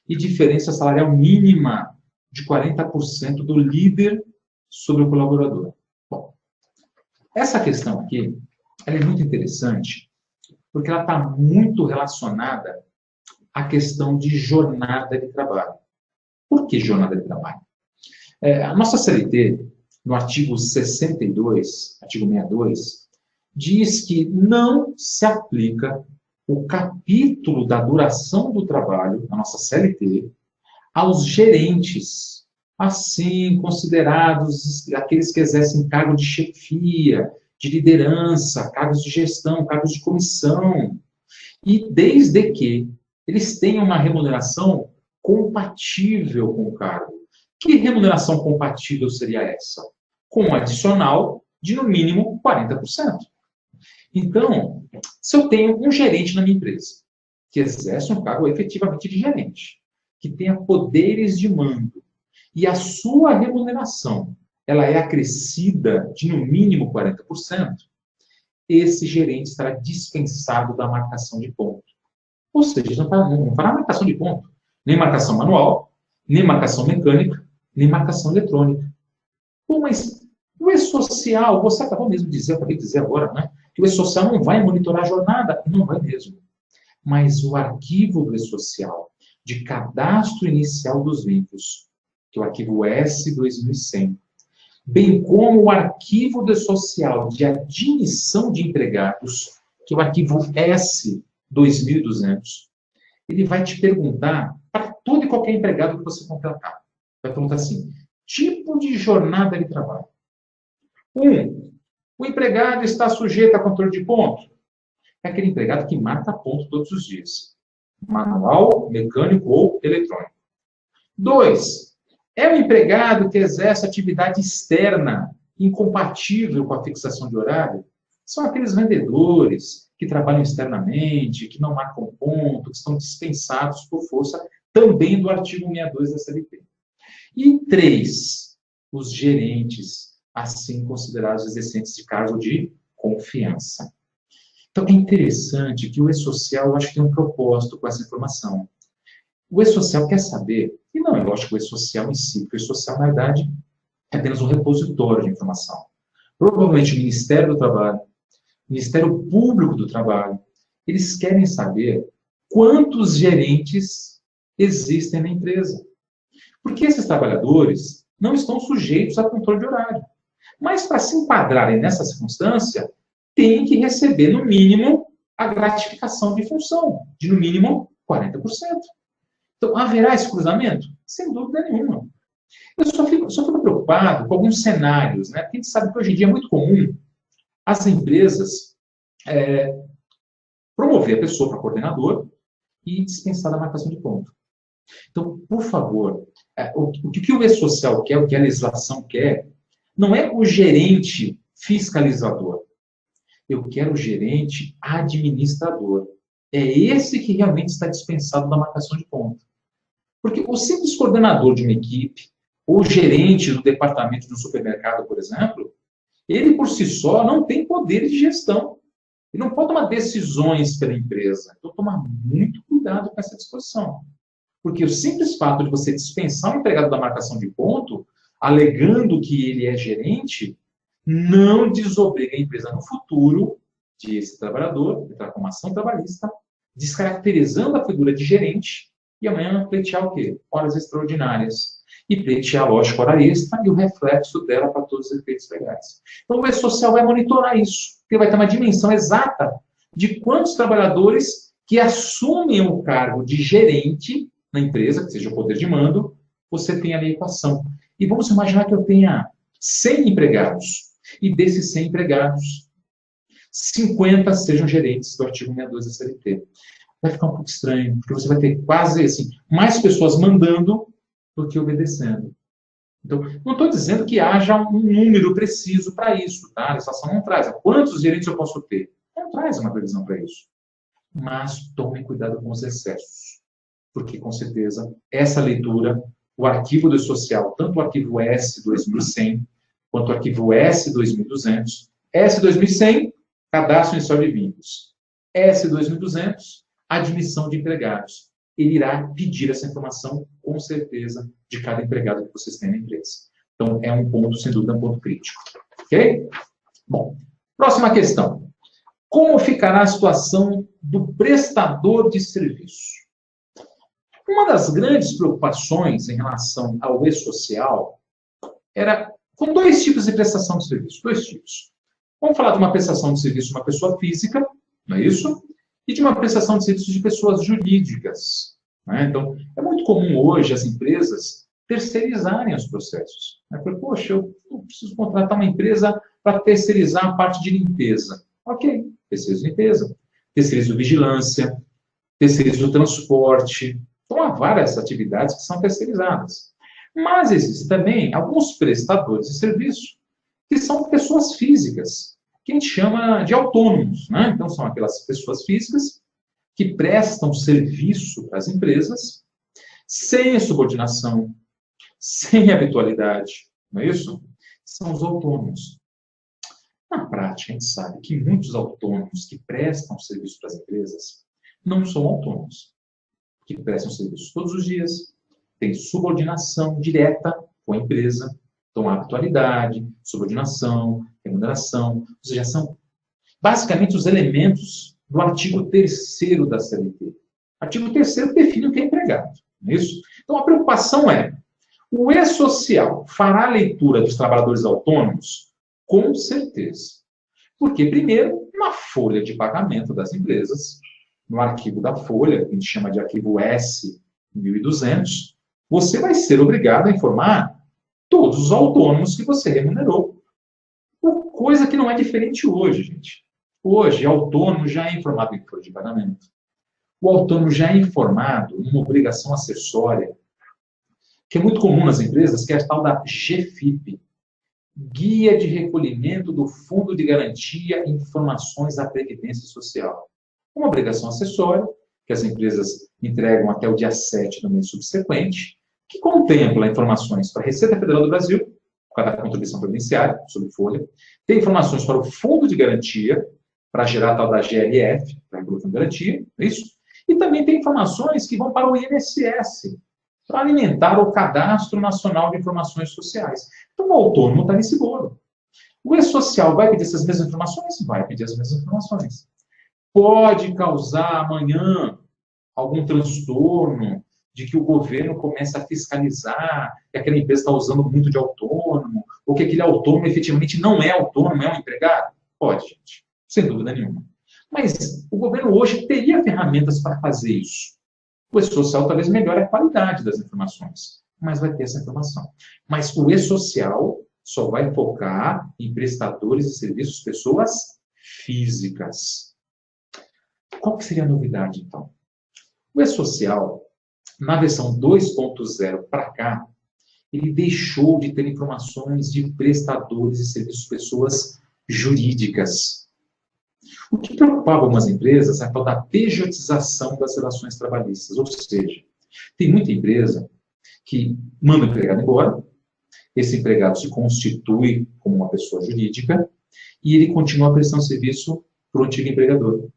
e diferença salarial mínima de 40% do líder sobre o colaborador? Bom, essa questão aqui, ela é muito interessante, porque ela está muito relacionada à questão de jornada de trabalho. Por que jornada de trabalho? A nossa CLT, no artigo 62, artigo 62, diz que não se aplica o capítulo da duração do trabalho, na nossa CLT, aos gerentes, assim considerados aqueles que exercem cargo de chefia, de liderança, cargos de gestão, cargos de comissão, e desde que eles tenham uma remuneração compatível com o cargo. Que remuneração compatível seria essa? Com um adicional de, no mínimo, 40%. Então, se eu tenho um gerente na minha empresa, que exerce um cargo efetivamente de gerente, que tenha poderes de mando, e a sua remuneração ela é acrescida de, no mínimo, 40%, esse gerente estará dispensado da marcação de ponto. Ou seja, não fará marcação de ponto, nem marcação manual, nem marcação mecânica, nem marcação eletrônica. Pô, mas o E-Social, você acabou mesmo de dizer, eu acabei de dizer agora, né? Que o E-Social não vai monitorar a jornada. Não vai mesmo. Mas o arquivo do E-Social, de cadastro inicial dos vínculos, que é o arquivo S2100, bem como o arquivo do E-Social de admissão de empregados, que é o arquivo S2200, ele vai te perguntar, para todo e qualquer empregado que você contratar, vai perguntar assim, tipo de jornada de trabalho. 1. O empregado está sujeito a controle de ponto? É aquele empregado que marca ponto todos os dias. Manual, mecânico ou eletrônico. 2. É um empregado que exerce atividade externa, incompatível com a fixação de horário? São aqueles vendedores que trabalham externamente, que não marcam ponto, que estão dispensados por força também do artigo 62 da CLT. E 3. Os gerentes, assim considerados exercentes de cargo de confiança. Então, é interessante que o E-Social, eu acho que tem um propósito com essa informação. O E-Social quer saber, e não é lógico o E-Social em si, porque o E-Social, na verdade, é apenas um repositório de informação. Provavelmente o Ministério do Trabalho, o Ministério Público do Trabalho, eles querem saber quantos gerentes existem na empresa. Porque esses trabalhadores não estão sujeitos a controle de horário. Mas, para se enquadrarem nessa circunstância, tem que receber, no mínimo, a gratificação de função, de, no mínimo, 40%. Então, haverá esse cruzamento? Sem dúvida nenhuma. Eu só fico preocupado com alguns cenários, né? Porque a gente sabe que hoje em dia é muito comum as empresas promover a pessoa para coordenador e dispensar da marcação de ponto. Então, por favor, o que o E-Social quer, o que a legislação quer, não é o gerente fiscalizador. Eu quero o gerente administrador. É esse que realmente está dispensado da marcação de ponto. Porque o simples coordenador de uma equipe, ou gerente do departamento de um supermercado, por exemplo, ele por si só não tem poder de gestão. Ele não pode tomar decisões pela empresa. Então, tomar muito cuidado com essa disposição. Porque o simples fato de você dispensar o empregado da marcação de ponto, alegando que ele é gerente, não desobriga a empresa no futuro de esse trabalhador entrar com uma ação trabalhista, descaracterizando a figura de gerente, e amanhã pleitear o quê? Horas extraordinárias. E pleitear, lógico, hora extra e o reflexo dela para todos os efeitos legais. Então, o E-Social vai monitorar isso, porque vai ter uma dimensão exata de quantos trabalhadores que assumem o cargo de gerente na empresa, que seja o poder de mando, você tem ali a equação. E vamos imaginar que eu tenha 100 empregados, e desses 100 empregados, 50 sejam gerentes do artigo 62 da CLT. Vai ficar um pouco estranho, porque você vai ter quase assim, mais pessoas mandando do que obedecendo. Então, não estou dizendo que haja um número preciso para isso, tá? A legislação não traz. Quantos gerentes eu posso ter? Não traz uma previsão para isso. Mas tome cuidado com os excessos. Porque, com certeza, essa leitura, o arquivo do E-Social, tanto o arquivo S2100, quanto o arquivo S2200, S2100, cadastro inicial de vínculos. S2200, admissão de empregados. Ele irá pedir essa informação, com certeza, de cada empregado que vocês têm na empresa. Então, é um ponto, sem dúvida, um ponto crítico. Ok? Bom, próxima questão. Como ficará a situação do prestador de serviço? Uma das grandes preocupações em relação ao E-Social era com dois tipos de prestação de serviço. Dois tipos. Vamos falar de uma prestação de serviço de uma pessoa física, não é isso? E de uma prestação de serviços de pessoas jurídicas. Né? Então, é muito comum hoje as empresas terceirizarem os processos. Né? Porque, poxa, eu preciso contratar uma empresa para terceirizar a parte de limpeza. Ok, terceirizo limpeza, terceirizo vigilância, terceirizo transporte. Então, há várias atividades que são terceirizadas. Mas existem também alguns prestadores de serviço que são pessoas físicas, que a gente chama de autônomos. Né? Então, são aquelas pessoas físicas que prestam serviço para as empresas sem subordinação, sem habitualidade. Não é isso? São os autônomos. Na prática, a gente sabe que muitos autônomos que prestam serviço para as empresas não são autônomos, que prestam serviço todos os dias, têm subordinação direta com a empresa, então habitualidade, subordinação, remuneração, ou seja, são basicamente os elementos do artigo 3º da CLT. O artigo 3º define o que é empregado, não é isso? Então a preocupação é, o E-Social fará a leitura dos trabalhadores autônomos? Com certeza. Porque, primeiro, na folha de pagamento das empresas, no arquivo da folha, que a gente chama de arquivo S1200, você vai ser obrigado a informar todos os autônomos que você remunerou. Coisa que não é diferente hoje, gente. Hoje, o autônomo já é informado em folha de pagamento. O autônomo já é informado em uma obrigação acessória, que é muito comum nas empresas, que é a tal da GFIP, Guia de Recolhimento do Fundo de Garantia e Informações à Previdência Social. Uma obrigação acessória, que as empresas entregam até o dia 7 do mês subsequente, que contempla informações para a Receita Federal do Brasil, por causa da contribuição previdenciária, sobre folha, tem informações para o Fundo de Garantia, para gerar a tal da GRF, para a Fundo de Garantia, é isso? E também tem informações que vão para o INSS, para alimentar o Cadastro Nacional de Informações Sociais. Então, o autônomo está nesse bolo. O E-Social vai pedir essas mesmas informações? Vai pedir as mesmas informações. Pode causar amanhã algum transtorno de que o governo começa a fiscalizar que aquela empresa está usando muito de autônomo, ou que aquele autônomo efetivamente não é autônomo, é um empregado? Pode, gente, sem dúvida nenhuma. Mas o governo hoje teria ferramentas para fazer isso. O E-Social talvez melhore a qualidade das informações, mas vai ter essa informação. Mas o E-Social só vai focar em prestadores de serviços, pessoas físicas. Qual que seria a novidade, então? O E-Social, na versão 2.0 para cá, ele deixou de ter informações de prestadores de serviços, pessoas jurídicas. O que preocupava algumas empresas é a tal da pejotização das relações trabalhistas, ou seja, tem muita empresa que manda o empregado embora, esse empregado se constitui como uma pessoa jurídica e ele continua prestando serviço para o antigo empregador.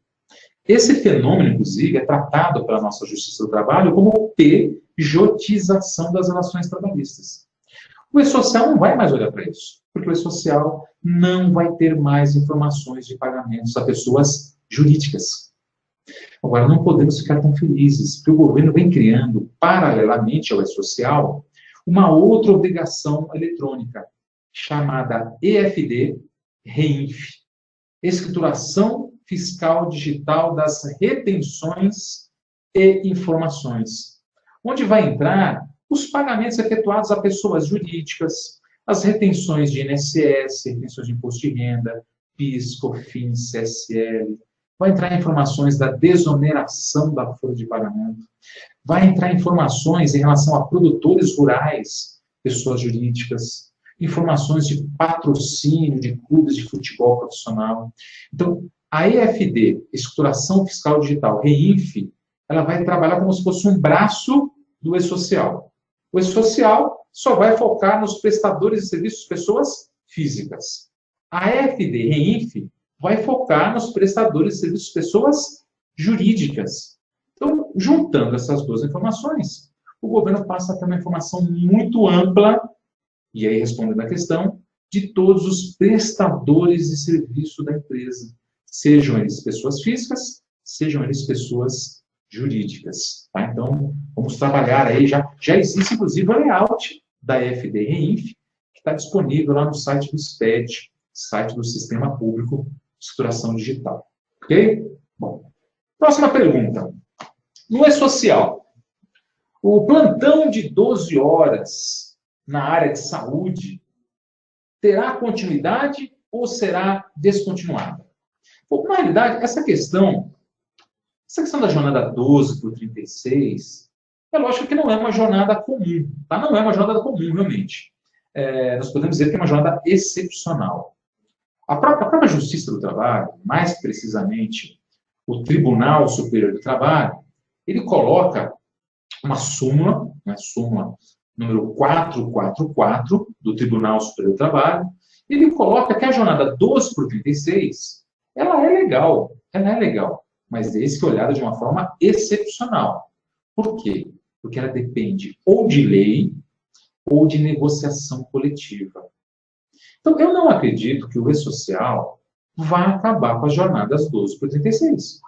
Esse fenômeno, inclusive, é tratado pela nossa Justiça do Trabalho como pejotização das relações trabalhistas. O E-Social não vai mais olhar para isso, porque o E-Social não vai ter mais informações de pagamentos a pessoas jurídicas. Agora, não podemos ficar tão felizes, porque o governo vem criando, paralelamente ao E-Social, uma outra obrigação eletrônica, chamada EFD-REINF, Escrituração Fiscal Digital das Retenções e Informações, onde vai entrar os pagamentos efetuados a pessoas jurídicas, as retenções de INSS, retenções de imposto de renda, PIS, COFINS, CSL, vai entrar informações da desoneração da folha de pagamento, vai entrar informações em relação a produtores rurais, pessoas jurídicas, informações de patrocínio de clubes de futebol profissional. Então, a EFD, Escrituração Fiscal Digital, REINF, ela vai trabalhar como se fosse um braço do E-Social. O E-Social só vai focar nos prestadores de serviços, pessoas físicas. A EFD, REINF, vai focar nos prestadores de serviços, pessoas jurídicas. Então, juntando essas duas informações, o governo passa a ter uma informação muito ampla, e aí respondendo a questão, de todos os prestadores de serviço da empresa. Sejam eles pessoas físicas, sejam eles pessoas jurídicas. Tá? Então, vamos trabalhar aí, já existe inclusive o layout da EFD REINF, que está disponível lá no site do SPED, site do Sistema Público de Escrituração Digital. Ok? Bom, próxima pergunta. No E-Social, o plantão de 12 horas na área de saúde terá continuidade ou será descontinuada? Bom, na realidade, essa questão da jornada 12 por 36, é lógico que não é uma jornada comum, tá? Não é uma jornada comum, realmente. Nós podemos dizer que é uma jornada excepcional. A própria Justiça do Trabalho, mais precisamente o Tribunal Superior do Trabalho, ele coloca uma súmula, né, súmula número 444 do Tribunal Superior do Trabalho, ele coloca que a jornada 12 por 36, ela é legal, mas desde que olhada de uma forma excepcional. Por quê? Porque ela depende ou de lei ou de negociação coletiva. Então, eu não acredito que o E-Social vá acabar com as jornadas 12 por 36.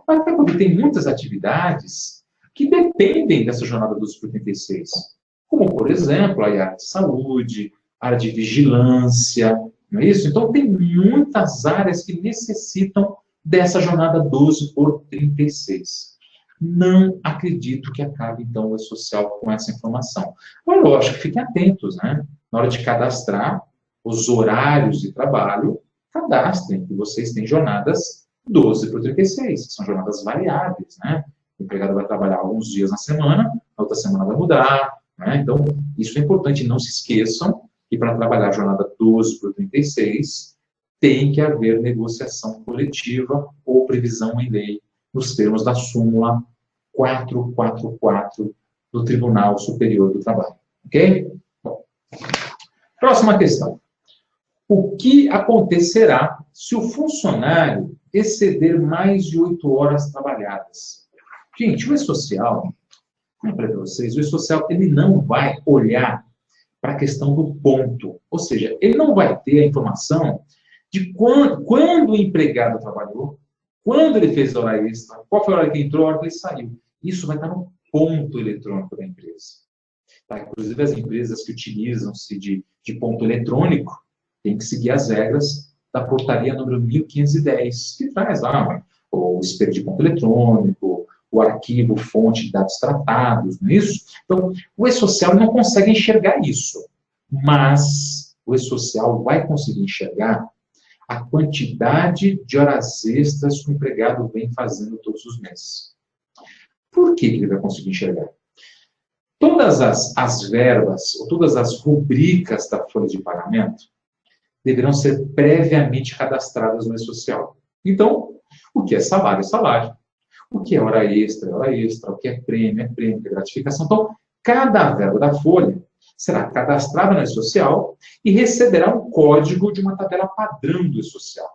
Até porque tem muitas atividades que dependem dessa jornada 12 por 36. Como, por exemplo, a área de saúde, a área de vigilância, não é isso? Então, tem muitas áreas que necessitam dessa jornada 12 por 36. Não acredito que acabe, então, o E-Social com essa informação. Mas, lógico, fiquem atentos, né? Na hora de cadastrar os horários de trabalho, cadastrem que vocês têm jornadas 12 por 36, que são jornadas variáveis, né? O empregado vai trabalhar alguns dias na semana, na outra semana vai mudar, né? Então, isso é importante. Não se esqueçam que para trabalhar a jornada 12 por 36, tem que haver negociação coletiva ou previsão em lei, nos termos da súmula 444 do Tribunal Superior do Trabalho. Ok? Bom. Próxima questão. O que acontecerá se o funcionário exceder mais de 8 horas trabalhadas? Gente, o e-social, como eu falei para vocês, o e-social ele não vai olhar para a questão do ponto. Ou seja, ele não vai ter a informação de quando o empregado trabalhou, quando ele fez a hora extra, qual foi a hora que entrou, a hora que ele saiu. Isso vai estar no ponto eletrônico da empresa. Tá? Inclusive, as empresas que utilizam-se de ponto eletrônico têm que seguir as regras da portaria número 1510, que traz lá o espelho de ponto eletrônico, o arquivo, fonte de dados tratados, não é isso? Então, o e-social não consegue enxergar isso, mas o e-social vai conseguir enxergar a quantidade de horas extras que o empregado vem fazendo todos os meses. Por que ele vai conseguir enxergar? Todas as verbas, ou todas as rubricas da folha de pagamento deverão ser previamente cadastradas no e-social. Então, o que é salário é salário. O que é hora extra é hora extra. O que é prêmio, que é gratificação. Então, cada verba da folha será cadastrada no e-social e receberá um código de uma tabela padrão do e-social.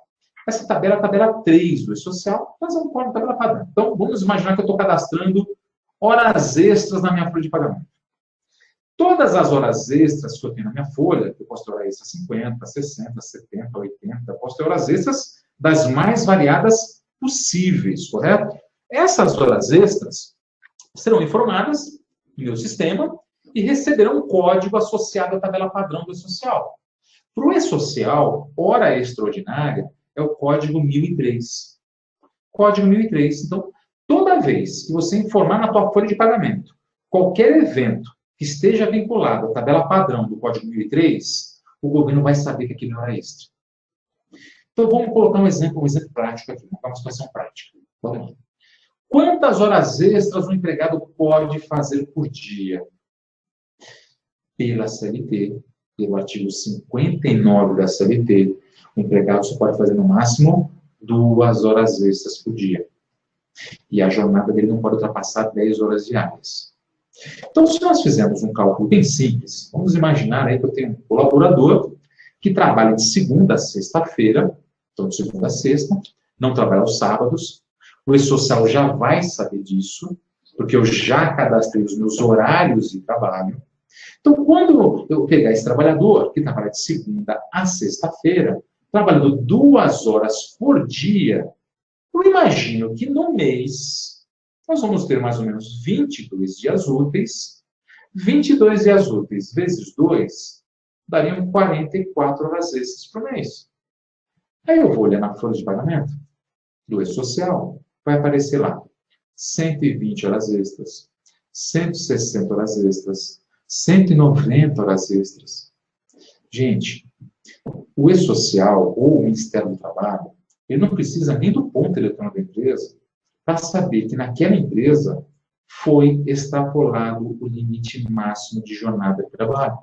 Essa tabela é a tabela 3 do e-social, mas é um código de tabela padrão. Então, vamos imaginar que eu estou cadastrando horas extras na minha folha de pagamento. Todas as horas extras que eu tenho na minha folha, eu posso ter hora extra 50, 60, 70, 80, posso ter horas extras das mais variadas possíveis, correto? Essas horas extras serão informadas no meu sistema e receberão um código associado à tabela padrão do e-social. Para o e-social, hora extraordinária é o código 1003. Código 1003. Então, toda vez que você informar na tua folha de pagamento qualquer evento que esteja vinculado à tabela padrão do código 1003, o governo vai saber que aquilo é hora extra. Então, vamos colocar um exemplo prático aqui, uma situação prática. Vamos lá. Quantas horas extras um empregado pode fazer por dia? Pela CLT, pelo artigo 59 da CLT, o empregado só pode fazer no máximo 2 horas extras por dia. E a jornada dele não pode ultrapassar 10 horas diárias. Então, se nós fizermos um cálculo bem simples, vamos imaginar aí que eu tenho um colaborador que trabalha de segunda a sexta-feira, então de segunda a sexta, não trabalha aos sábados. O e-social já vai saber disso, porque eu já cadastrei os meus horários de trabalho. Então, quando eu pegar esse trabalhador, que trabalha de segunda a sexta-feira, trabalhando 2 horas por dia, eu imagino que no mês, nós vamos ter mais ou menos 22 dias úteis. 22 dias úteis vezes 2, dariam 44 horas extras por mês. Aí eu vou olhar na folha de pagamento do e-social, vai aparecer lá 120 horas extras, 160 horas extras, 190 horas extras. Gente, o e-social ou o Ministério do Trabalho, ele não precisa nem do ponto eletrônico da empresa para saber que naquela empresa foi extrapolado o limite máximo de jornada de trabalho.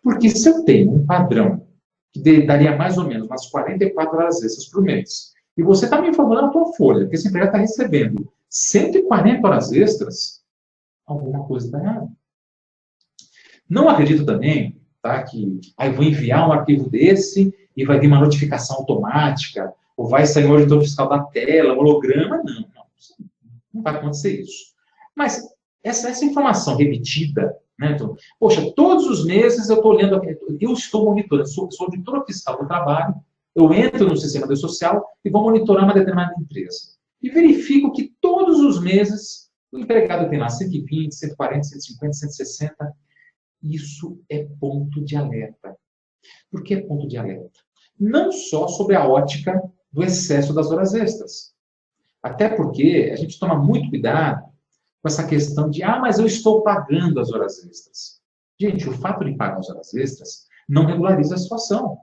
Porque se eu tenho um padrão que daria mais ou menos umas 44 horas extras por mês, e você está me informando na tua folha que esse empregado está recebendo 140 horas extras, alguma coisa está errada. Não acredito também, tá, que eu vou enviar um arquivo desse e vai vir uma notificação automática, ou vai sair um auditor fiscal da tela, um holograma. Não vai acontecer isso. Mas essa informação repetida, né, então, poxa, todos os meses eu estou olhando, eu estou monitorando, sou auditor fiscal do trabalho, eu entro no sistema do social e vou monitorar uma determinada empresa. E verifico que todos os meses o empregado tem lá 120, 140, 150, 160. Isso é ponto de alerta. Por que é ponto de alerta? Não só sobre a ótica do excesso das horas extras. Até porque a gente toma muito cuidado com essa questão de, mas eu estou pagando as horas extras. Gente, o fato de pagar as horas extras não regulariza a situação.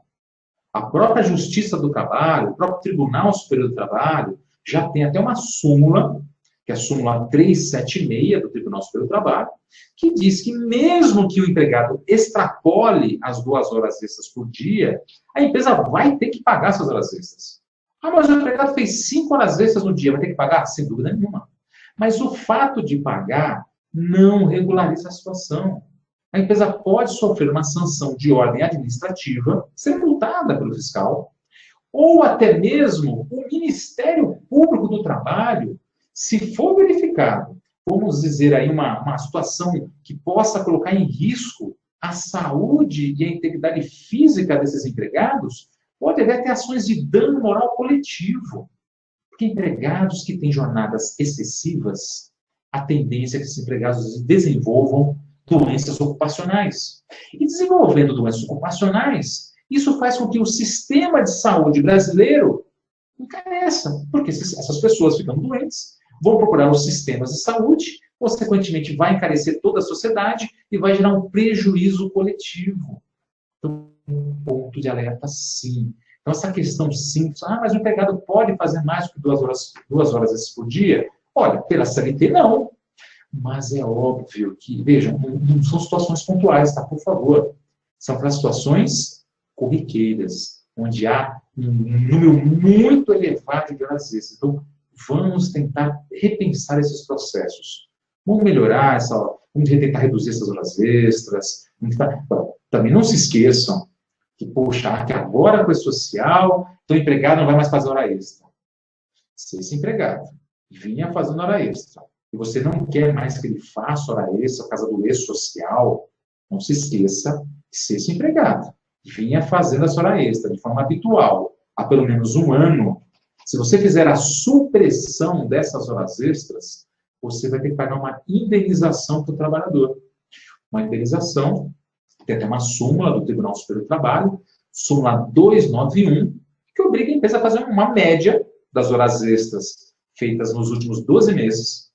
A própria Justiça do Trabalho, o próprio Tribunal Superior do Trabalho, já tem até uma súmula, que é a súmula 376 do Tribunal Superior do Trabalho, que diz que mesmo que o empregado extrapole as 2 horas extras por dia, a empresa vai ter que pagar essas horas extras. Mas o empregado fez 5 horas extras no dia, vai ter que pagar? Sem dúvida nenhuma. Mas o fato de pagar não regulariza a situação. A empresa pode sofrer uma sanção de ordem administrativa, ser multada pelo fiscal, ou até mesmo o Ministério Público do Trabalho Se for verificado, vamos dizer aí, uma situação que possa colocar em risco a saúde e a integridade física desses empregados, pode haver até ações de dano moral coletivo. Porque empregados que têm jornadas excessivas, a tendência é que esses empregados desenvolvam doenças ocupacionais. E desenvolvendo doenças ocupacionais, isso faz com que o sistema de saúde brasileiro encareça. Porque essas pessoas ficando doentes, vão procurar os sistemas de saúde, consequentemente vai encarecer toda a sociedade e vai gerar um prejuízo coletivo. Então, um ponto de alerta, sim. Então, essa questão simples, mas o empregado pode fazer mais do que 2 horas por dia? Olha, pela CLT, não. Mas é óbvio que, veja, não são situações pontuais, tá? Por favor. São para situações corriqueiras, onde há um número muito elevado de horas extras. Então, vamos tentar repensar esses processos. Vamos melhorar vamos tentar reduzir essas horas extras. Também não se esqueçam que, poxa, que agora com a social, então o empregado não vai mais fazer hora extra. Se esse empregado vinha fazendo hora extra, e você não quer mais que ele faça hora extra por causa do e-social, não se esqueça que se esse empregado vinha fazendo essa hora extra de forma habitual há pelo menos um ano, se você fizer a supressão dessas horas extras, você vai ter que pagar uma indenização para o trabalhador. Uma indenização, tem até uma súmula do Tribunal Superior do Trabalho, súmula 291, que obriga a empresa a fazer uma média das horas extras feitas nos últimos 12 meses.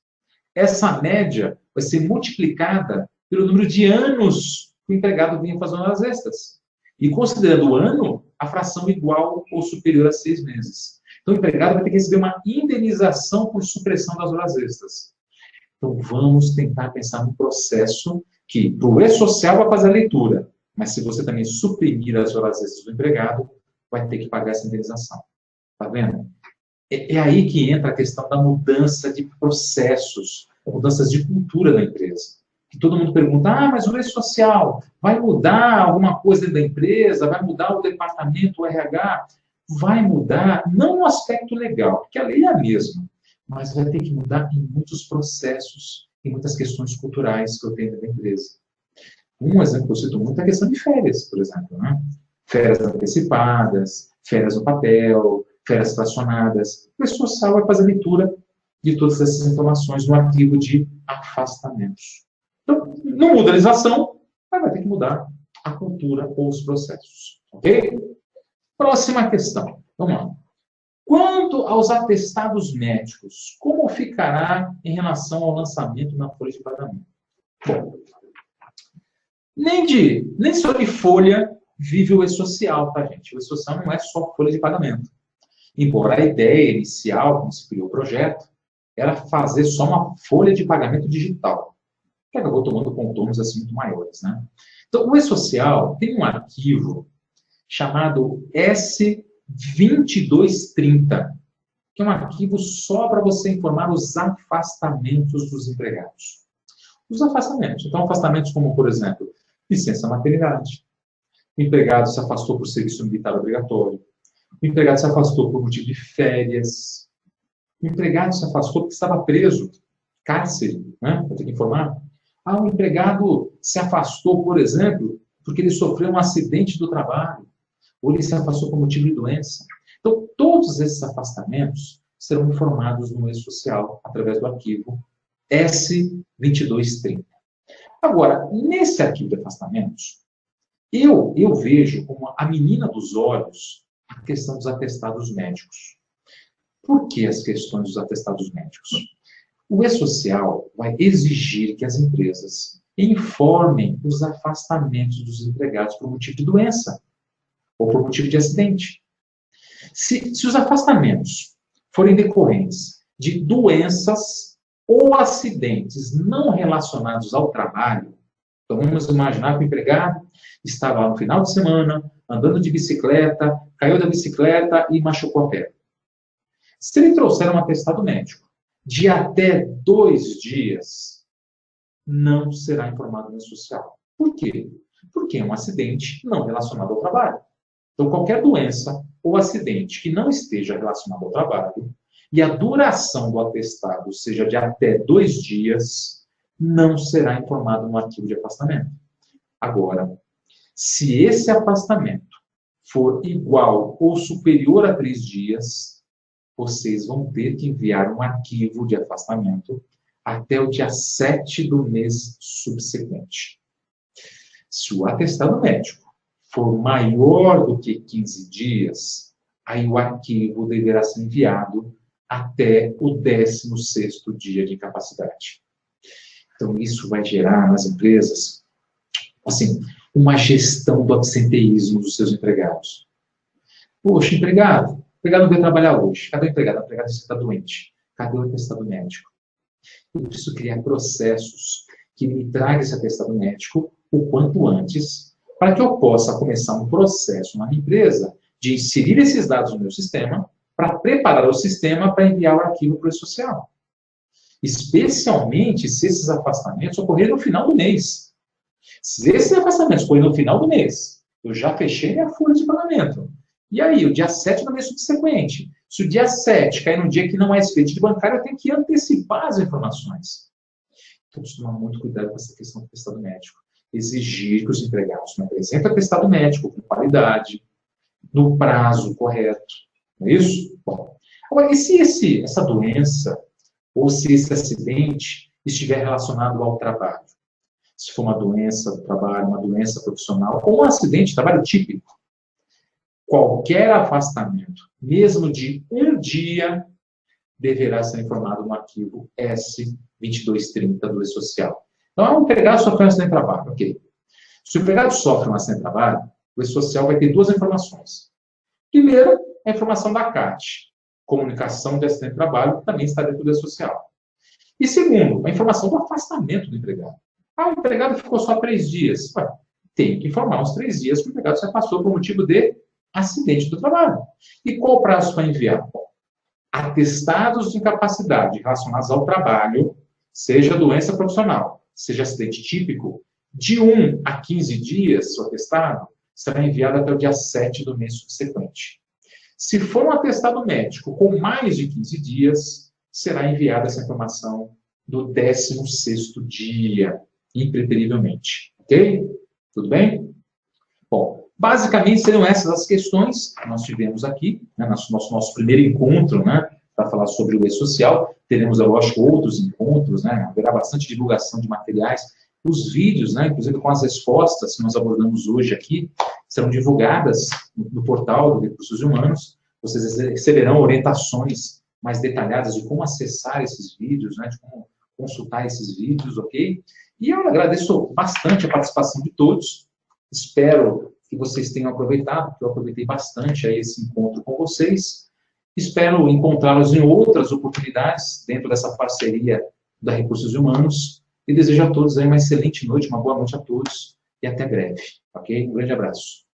Essa média vai ser multiplicada pelo número de anos que o empregado vinha fazendo horas extras. E considerando o ano, a fração igual ou superior a 6 meses. Então, o empregado vai ter que receber uma indenização por supressão das horas extras. Então, vamos tentar pensar num processo que, para o e-social, vai fazer a leitura. Mas se você também suprimir as horas extras do empregado, vai ter que pagar essa indenização. Está vendo? É aí que entra a questão da mudança de processos, mudanças de cultura da empresa. Que todo mundo pergunta, mas o e-social vai mudar alguma coisa dentro da empresa? Vai mudar o departamento, o RH? Vai mudar, não no aspecto legal, porque a lei é a mesma, mas vai ter que mudar em muitos processos, em muitas questões culturais que eu tenho dentro da empresa. Um exemplo que eu cito muito é a questão de férias, por exemplo. Né? Férias antecipadas, férias no papel, férias fracionadas. O e-social vai fazer a leitura de todas essas informações no arquivo de afastamentos. Então, não muda a legislação, mas vai ter que mudar a cultura ou os processos. Ok? Próxima questão. Vamos lá. Quanto aos atestados médicos, como ficará em relação ao lançamento na folha de pagamento? Bom, nem só de folha vive o e-social, tá, gente? O e-social não é só folha de pagamento. Embora a ideia inicial, quando se criou o projeto, era fazer só uma folha de pagamento digital, que acabou tomando contornos assim muito maiores, né? Então, o e-social tem um arquivo chamado S2230, que é um arquivo só para você informar os afastamentos dos empregados. Os afastamentos. Então, afastamentos como, por exemplo, licença maternidade. O empregado se afastou por serviço militar obrigatório. O empregado se afastou por motivo de férias. O empregado se afastou porque estava preso. Cárcere, né? Vou ter que informar. O empregado se afastou, por exemplo, porque ele sofreu um acidente do trabalho. Ou ele se afastou por motivo de doença. Então, todos esses afastamentos serão informados no e-social através do arquivo S2230. Agora, nesse arquivo de afastamentos, eu vejo como a menina dos olhos a questão dos atestados médicos. Por que as questões dos atestados médicos? O e-social vai exigir que as empresas informem os afastamentos dos empregados por motivo de doença ou por motivo de acidente. Se os afastamentos forem decorrentes de doenças ou acidentes não relacionados ao trabalho, então vamos imaginar que o empregado estava lá no final de semana, andando de bicicleta, caiu da bicicleta e machucou a perna. Se ele trouxer um atestado médico de até 2 dias, não será informado no social. Por quê? Porque é um acidente não relacionado ao trabalho. Então, qualquer doença ou acidente que não esteja relacionado ao trabalho, e a duração do atestado seja de até 2 dias, não será informado no arquivo de afastamento. Agora, se esse afastamento for igual ou superior a 3 dias, vocês vão ter que enviar um arquivo de afastamento até o dia 7 do mês subsequente. Se o atestado médico for maior do que 15 dias, aí o arquivo deverá ser enviado até o 16º dia de incapacidade. Então, isso vai gerar nas empresas, assim, uma gestão do absenteísmo dos seus empregados. Poxa, empregado não veio trabalhar hoje. Cadê o empregado? O empregado está doente. Cadê o atestado médico? Eu preciso criar processos que me tragam esse atestado médico o quanto antes, para que eu possa começar um processo na minha empresa de inserir esses dados no meu sistema, para preparar o sistema para enviar o arquivo para o social. Especialmente se esses afastamentos ocorrerem no final do mês. Se esses afastamentos ocorrerem no final do mês, eu já fechei minha folha de pagamento. E aí, o dia 7 do mês subsequente. Se o dia 7 cair num dia que não é expediente de bancário, eu tenho que antecipar as informações. Então, preciso tomar muito cuidado com essa questão do atestado médico. Exigir que os empregados me apresentem atestado médico com qualidade, no prazo correto. Não é isso? Bom, agora, e se essa doença ou se esse acidente estiver relacionado ao trabalho? Se for uma doença do trabalho, uma doença profissional, ou um acidente de trabalho típico, qualquer afastamento, mesmo de um dia, deverá ser informado no arquivo S2230 do E-Social. Então, o empregado sofreu um acidente de trabalho, ok. Se o empregado sofre um acidente de trabalho, o E-Social vai ter 2 informações. Primeiro, a informação da CAT, comunicação de acidente de trabalho, que também está dentro do E-Social. E segundo, a informação do afastamento do empregado. O empregado ficou só 3 dias. Ué, tem que informar os 3 dias que o empregado se afastou por motivo de acidente do trabalho. E qual o prazo para enviar? Atestados de incapacidade relacionados ao trabalho, seja doença profissional, seja acidente típico, de 1 a 15 dias, o atestado será enviado até o dia 7 do mês subsequente. Se for um atestado médico com mais de 15 dias, será enviada essa informação do 16º dia, impreterivelmente. Ok? Tudo bem? Bom, basicamente seriam essas as questões que nós tivemos aqui, né, nosso primeiro encontro, né, para falar sobre o E-Social. Teremos, eu acho, outros encontros, né, haverá bastante divulgação de materiais. Os vídeos, né, inclusive com as respostas que nós abordamos hoje aqui, serão divulgadas no portal do Recursos Humanos. Vocês receberão orientações mais detalhadas de como acessar esses vídeos, né, de como consultar esses vídeos, ok? E eu agradeço bastante a participação de todos. Espero que vocês tenham aproveitado, porque eu aproveitei bastante aí esse encontro com vocês. Espero encontrá-los em outras oportunidades dentro dessa parceria da Recursos Humanos. E desejo a todos aí uma excelente noite, uma boa noite a todos e até breve, ok? Um grande abraço.